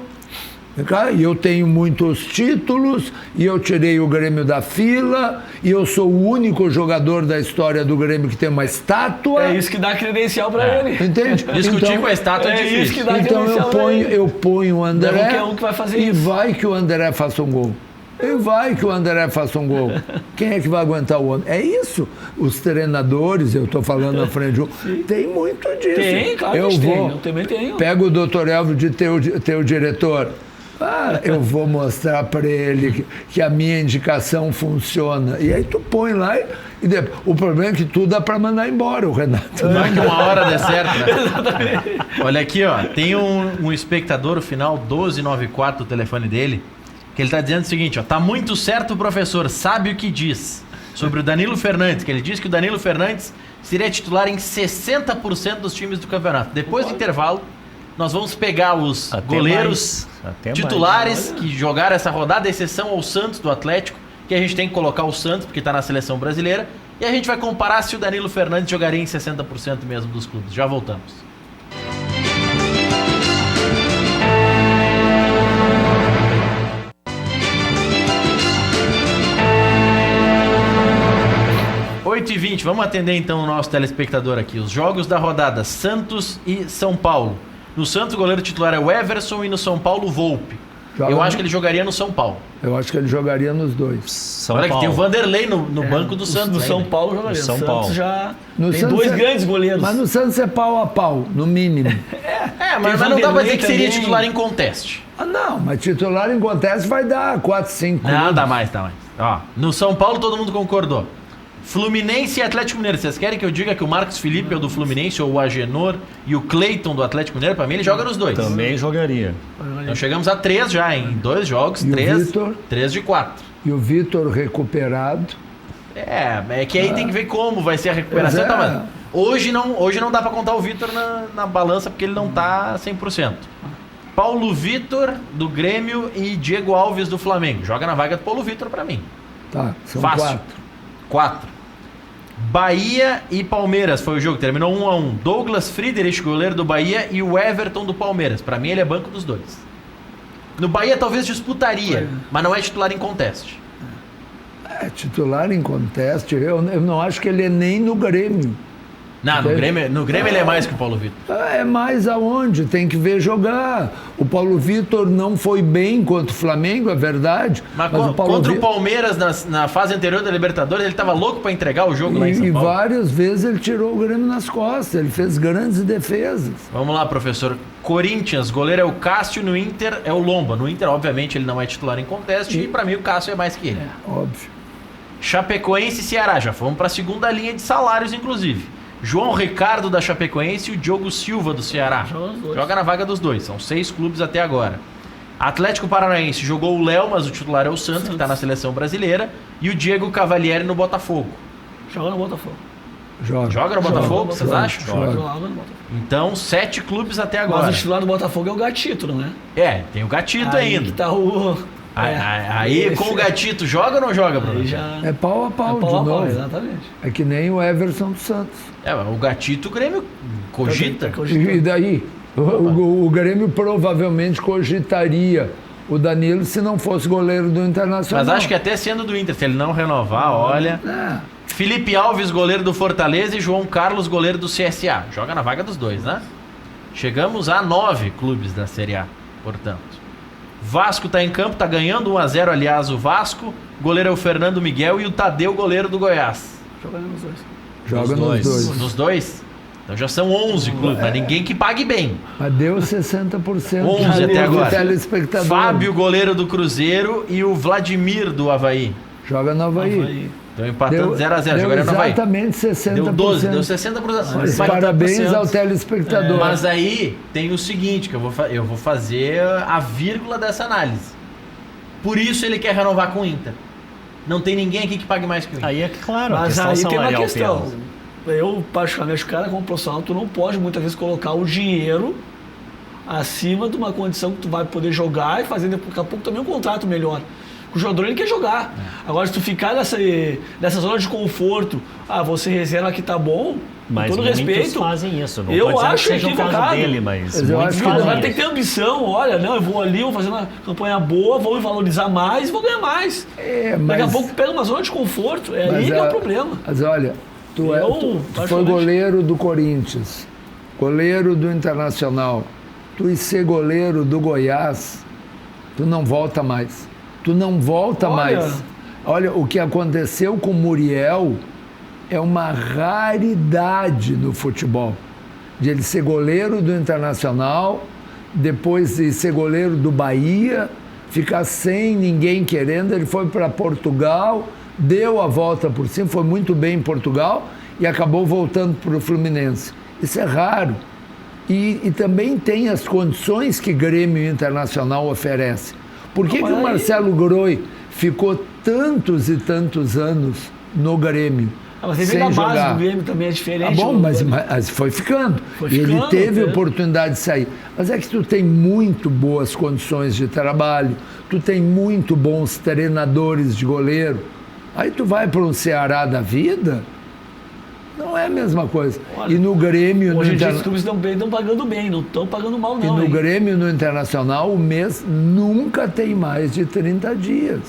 vem cá, e eu tenho muitos títulos, e eu tirei o Grêmio da fila, e eu sou o único jogador da história do Grêmio que tem uma estátua. É isso que dá credencial pra ele. Entende? Discutir com a estátua é É difícil. isso que dá Então credencial pra ele. eu ponho o André, Não é qualquer um que vai fazer e isso. vai que o André faça um gol. E vai que o André faça um gol. Quem é que vai aguentar o André? É isso. Os treinadores, eu estou falando na frente de um, tem muito disso. Tem, claro que eu tem. vou, Eu também tenho. Pego o Dr. Elvio de teu diretor. Eu vou mostrar para ele que a minha indicação funciona. E aí tu põe lá e depois, o problema é que tudo dá para mandar embora o Renato. Vai que uma hora dê certo, né? Olha aqui, ó. Tem um espectador, o final 1294 do telefone dele, que ele tá dizendo o seguinte, ó. Tá muito certo o professor, sabe o que diz sobre o Danilo Fernandes, que ele diz que o Danilo Fernandes seria titular em 60% dos times do campeonato. Depois do intervalo, nós vamos pegar os Até goleiros mais. Até titulares que jogaram essa rodada, exceção ao Santos do Atlético, que a gente tem que colocar o Santos, porque tá na seleção brasileira, e a gente vai comparar se o Danilo Fernandes jogaria em 60% mesmo dos clubes. Já voltamos. Oito e 20, vamos atender então o nosso telespectador aqui. Os jogos da rodada, Santos e São Paulo. No Santos o goleiro titular é o Everson e no São Paulo o Volpe. Eu acho que ele jogaria no São Paulo. Eu acho que ele jogaria nos dois. São Olha que Paulo. tem o Vanderlei no banco do Santos. No São ainda. Paulo jogaria. No São Santos Paulo. já No tem Santos dois grandes goleiros. Mas no Santos é pau a pau, no mínimo. Mas não dá pra dizer que seria também. titular em conteste. Não, mas titular em conteste vai dar 4, 5. Não, dá mais. Ó, no São Paulo todo mundo concordou. Fluminense e Atlético Mineiro. Vocês querem que eu diga que o Marcos Felipe é o do Fluminense, ou o Agenor e o Cleiton do Atlético Mineiro? Pra mim ele joga nos dois. Também jogaria. Então chegamos a 3 já, em 2 jogos, E o 3 Vitor? de 4. E o Vitor recuperado. É que aí tem que ver como vai ser a recuperação. Pois é. Tá, mas hoje não dá pra contar o Vitor na balança, porque ele não tá 100%. Paulo Vitor, do Grêmio, e Diego Alves, do Flamengo. Joga na vaga do Paulo Vitor pra mim. Tá, são Fácil. 4. Bahia e Palmeiras foi o jogo, terminou 1-1. Douglas Friedrich, goleiro do Bahia, e o Everton do Palmeiras. Pra mim ele é banco dos dois. No Bahia talvez disputaria, mas não é titular em conteste. É, titular em conteste, eu não acho que ele é nem no Grêmio. Não, no Grêmio ele é mais que o Paulo Vitor. É mais aonde? Tem que ver jogar. O Paulo Vitor não foi bem contra o Flamengo, é verdade. Mas o Paulo contra o Vitor- Palmeiras na fase anterior da Libertadores, ele tava louco pra entregar o jogo lá em São E Paulo. várias vezes ele tirou o Grêmio nas costas, ele fez grandes defesas. Vamos lá, professor. Corinthians, goleiro é o Cássio, no Inter é o Lomba. No Inter, obviamente, ele não é titular em conteste e pra mim o Cássio é mais que ele. Óbvio. Chapecoense e Ceará, já fomos pra segunda linha de salários, inclusive. João Ricardo da Chapecoense e o Diogo Silva do Ceará. Joga na vaga dos dois, são 6 clubes até agora. Atlético Paranaense jogou o Léo, mas o titular é o Santos, que tá na seleção brasileira. E o Diego Cavalieri no Botafogo. Joga no Botafogo. Joga no Botafogo, vocês acham? Joga no Botafogo. Então, 7 clubes até agora. Mas o titular do Botafogo é o Gatito, não é? Tem o Gatito Aí ainda. que tá o... Aí esse- com o Gatito, joga ou não joga, Bruno? Aí já... É pau a pau, É pau a de pau, novo. exatamente. É que nem o Everson dos Santos. O Gatito, o Grêmio cogita. Tá cogitando. E daí? O Grêmio provavelmente cogitaria o Danilo se não fosse goleiro do Internacional. Mas acho que até sendo do Inter, se ele não renovar, olha... Felipe Alves, goleiro do Fortaleza, e João Carlos, goleiro do CSA. Joga na vaga dos dois, né? Chegamos a 9 clubes da Série A, portanto. Vasco tá em campo, tá ganhando 1-0, aliás, o Vasco. Goleiro é o Fernando Miguel e o Tadeu, goleiro do Goiás. Joga nos dois. Joga nos dois. Nos dois? Então já são 11 clubes, mas ninguém que pague bem. Mas deu 60% 11 até de agora. telespectador. Fábio, goleiro do Cruzeiro, e o Vladimir do Avaí. Joga no Havaí. Aí. Estão empatando 0-0, deu jogaria no Avaí. exatamente 60%. Deu 12, deu 60%. Mas Mas- parabéns ao telespectador. Mas aí tem o seguinte, que eu vou fazer a vírgula dessa análise. Por isso ele quer renovar com o Inter. Não tem ninguém aqui que pague mais que o Inter. Aí é claro, a Mas questão aí tem uma salarial questão. pesa. Eu, particularmente, o cara como profissional, tu não pode muitas vezes colocar o dinheiro acima de uma condição que tu vai poder jogar e fazer daqui a pouco também um contrato melhor. O jogador ele quer jogar. Agora, se tu ficar nessa zona de conforto, você reserva que tá bom, mas com todo muitos respeito. fazem isso. Não Eu pode dizer acho que seja o caso equivocado. dele, mas Eu muitos acho que fazem Agora isso. tem que ter ambição, olha, não, eu vou ali, vou fazer uma campanha boa, vou me valorizar mais e vou ganhar mais. Daqui a pouco pega uma zona de conforto, aí que é o problema. Mas olha, tu foi particularmente, goleiro do Corinthians, goleiro do Internacional, tu ir ser goleiro do Goiás, tu não volta mais. Tu não volta mais. Olha, o que aconteceu com o Muriel é uma raridade no futebol. De ele ser goleiro do Internacional, depois de ser goleiro do Bahia, ficar sem ninguém querendo, ele foi para Portugal, deu a volta por cima, foi muito bem em Portugal e acabou voltando para o Fluminense. Isso é raro. E também tem as condições que Grêmio Internacional oferece. Por que o Marcelo Groi ficou tantos e tantos anos no Grêmio? Mas ele veio da base do Grêmio também, é diferente. Bom, mas foi ficando. E ele teve oportunidade de sair. Mas é que tu tem muito boas condições de trabalho, tu tem muito bons treinadores de goleiro. Aí tu vai para um Ceará da vida, não é a mesma coisa. Olha, e no Grêmio... Hoje em dia os clubes estão pagando bem, não estão pagando mal não. E no Grêmio, no Internacional, o mês nunca tem mais de 30 dias.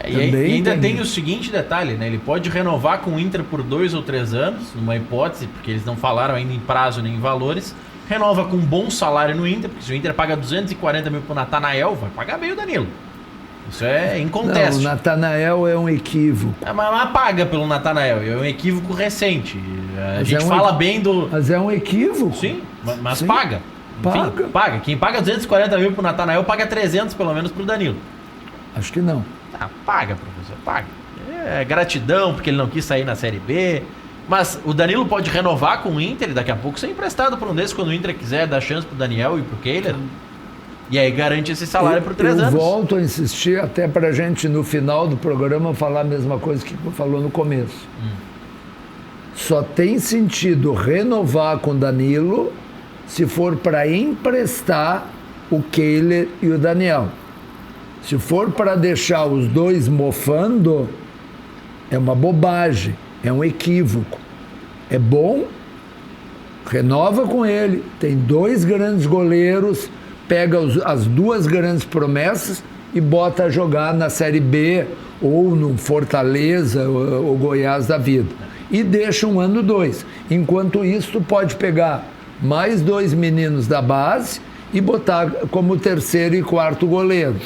E ainda tem o seguinte detalhe, né? Ele pode renovar com o Inter por 2 ou 3 anos, numa hipótese, porque eles não falaram ainda em prazo nem em valores. Renova com um bom salário no Inter, porque se o Inter paga 240 mil pro Natanael, vai pagar bem o Danilo. Isso é inconteste. Não, o Natanael é um equívoco. Mas paga pelo Natanael, é um equívoco recente. A gente fala bem do... Mas é um equívoco. Sim, mas Sim. paga. Paga. Enfim, paga. Quem paga 240 mil pro Natanael, paga 300 pelo menos pro Danilo. Acho que não. Paga, professor, paga. É gratidão porque ele não quis sair na Série B. Mas o Danilo pode renovar com o Inter e daqui a pouco ser emprestado por um desses quando o Inter quiser dar chance pro Daniel e pro Kehler. E aí garante esse salário por 3 anos. Eu volto a insistir até pra gente no final do programa falar a mesma coisa que falou no começo. Só tem sentido renovar com o Danilo se for para emprestar o Kehler e o Daniel. Se for para deixar os dois mofando, é uma bobagem, é um equívoco. É bom, renova com ele, tem 2 grandes goleiros, pega as 2 grandes promessas e bota a jogar na Série B ou no Fortaleza ou Goiás da vida. E deixa 1 ano 2. Enquanto isso, tu pode pegar mais 2 meninos da base e botar como 3º e 4º goleiro.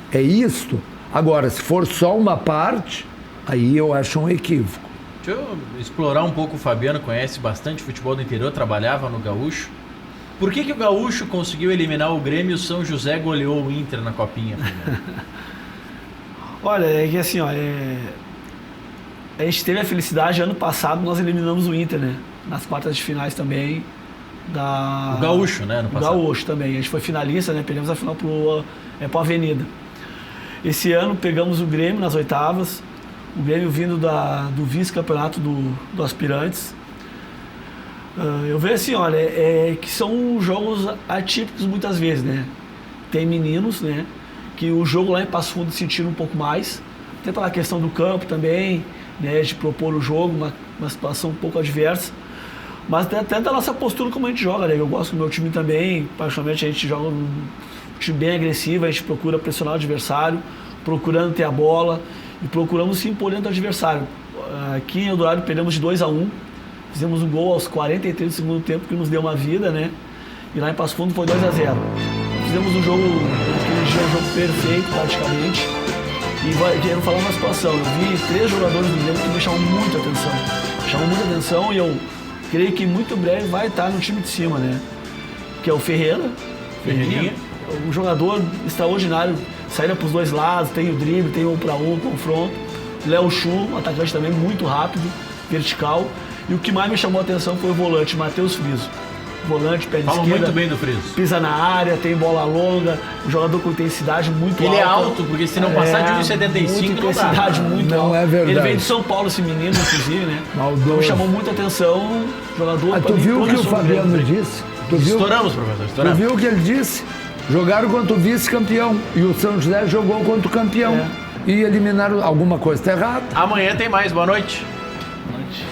É isto. Agora, se for só uma parte, aí eu acho um equívoco. Deixa eu explorar um pouco. O Fabiano conhece bastante futebol do interior, trabalhava no Gaúcho. Por que o Gaúcho conseguiu eliminar o Grêmio e o São José goleou o Inter na Copinha? Olha, é que assim, a gente teve a felicidade, ano passado nós eliminamos o Inter, né? Nas quartas de finais também. O Gaúcho, né? No passado. O Gaúcho também. A gente foi finalista, né? Perdemos a final pro Avenida. Esse ano pegamos o Grêmio nas oitavas. O Grêmio vindo do vice-campeonato do Aspirantes. Eu vejo assim, olha, que são jogos atípicos muitas vezes, né? Tem meninos, né? Que o jogo lá em Passo Fundo sentiram um pouco mais. Até pela questão do campo também, né? De propor o jogo, uma situação um pouco adversa. Mas até da nossa postura como a gente joga, né? Eu gosto do meu time também, particularmente a gente joga um time bem agressivo, a gente procura pressionar o adversário, procurando ter a bola e procuramos se impor dentro do adversário. Aqui em Eldorado perdemos de 2-1, fizemos um gol aos 43 do segundo tempo que nos deu uma vida, né? E lá em Passo Fundo foi 2-0. Fizemos um jogo, aquele dia, um jogo perfeito praticamente. E quero falar uma situação, eu vi 3 jogadores do Grêmio que me chamam muita atenção. Chamam muita atenção e eu creio que muito breve vai estar no time de cima, né? Que é o Ferreirinha, um jogador extraordinário, saída para os 2 lados, tem o drible, tem o 1 para 1, confronto. Léo Chu, um atacante também muito rápido, vertical. E o que mais me chamou a atenção foi o volante, Matheus Friso. Volante, pé de esquerda. Muito bem do Friso. Pisa na área, tem bola longa, um jogador com intensidade muito alta. Ele é alto, porque se não passar de 1,75 não dá. Intensidade muito alta. Não é verdade. Ele veio de São Paulo, esse menino, inclusive, né? Maldoso. Então chamou muita atenção, jogador... Tu viu o que o Fabiano disse? Estouramos, professor, estouramos. Tu viu o que ele disse? Jogaram contra o vice-campeão e o São José jogou contra o campeão. e eliminar alguma coisa. Está errado. Amanhã tem mais. Boa noite.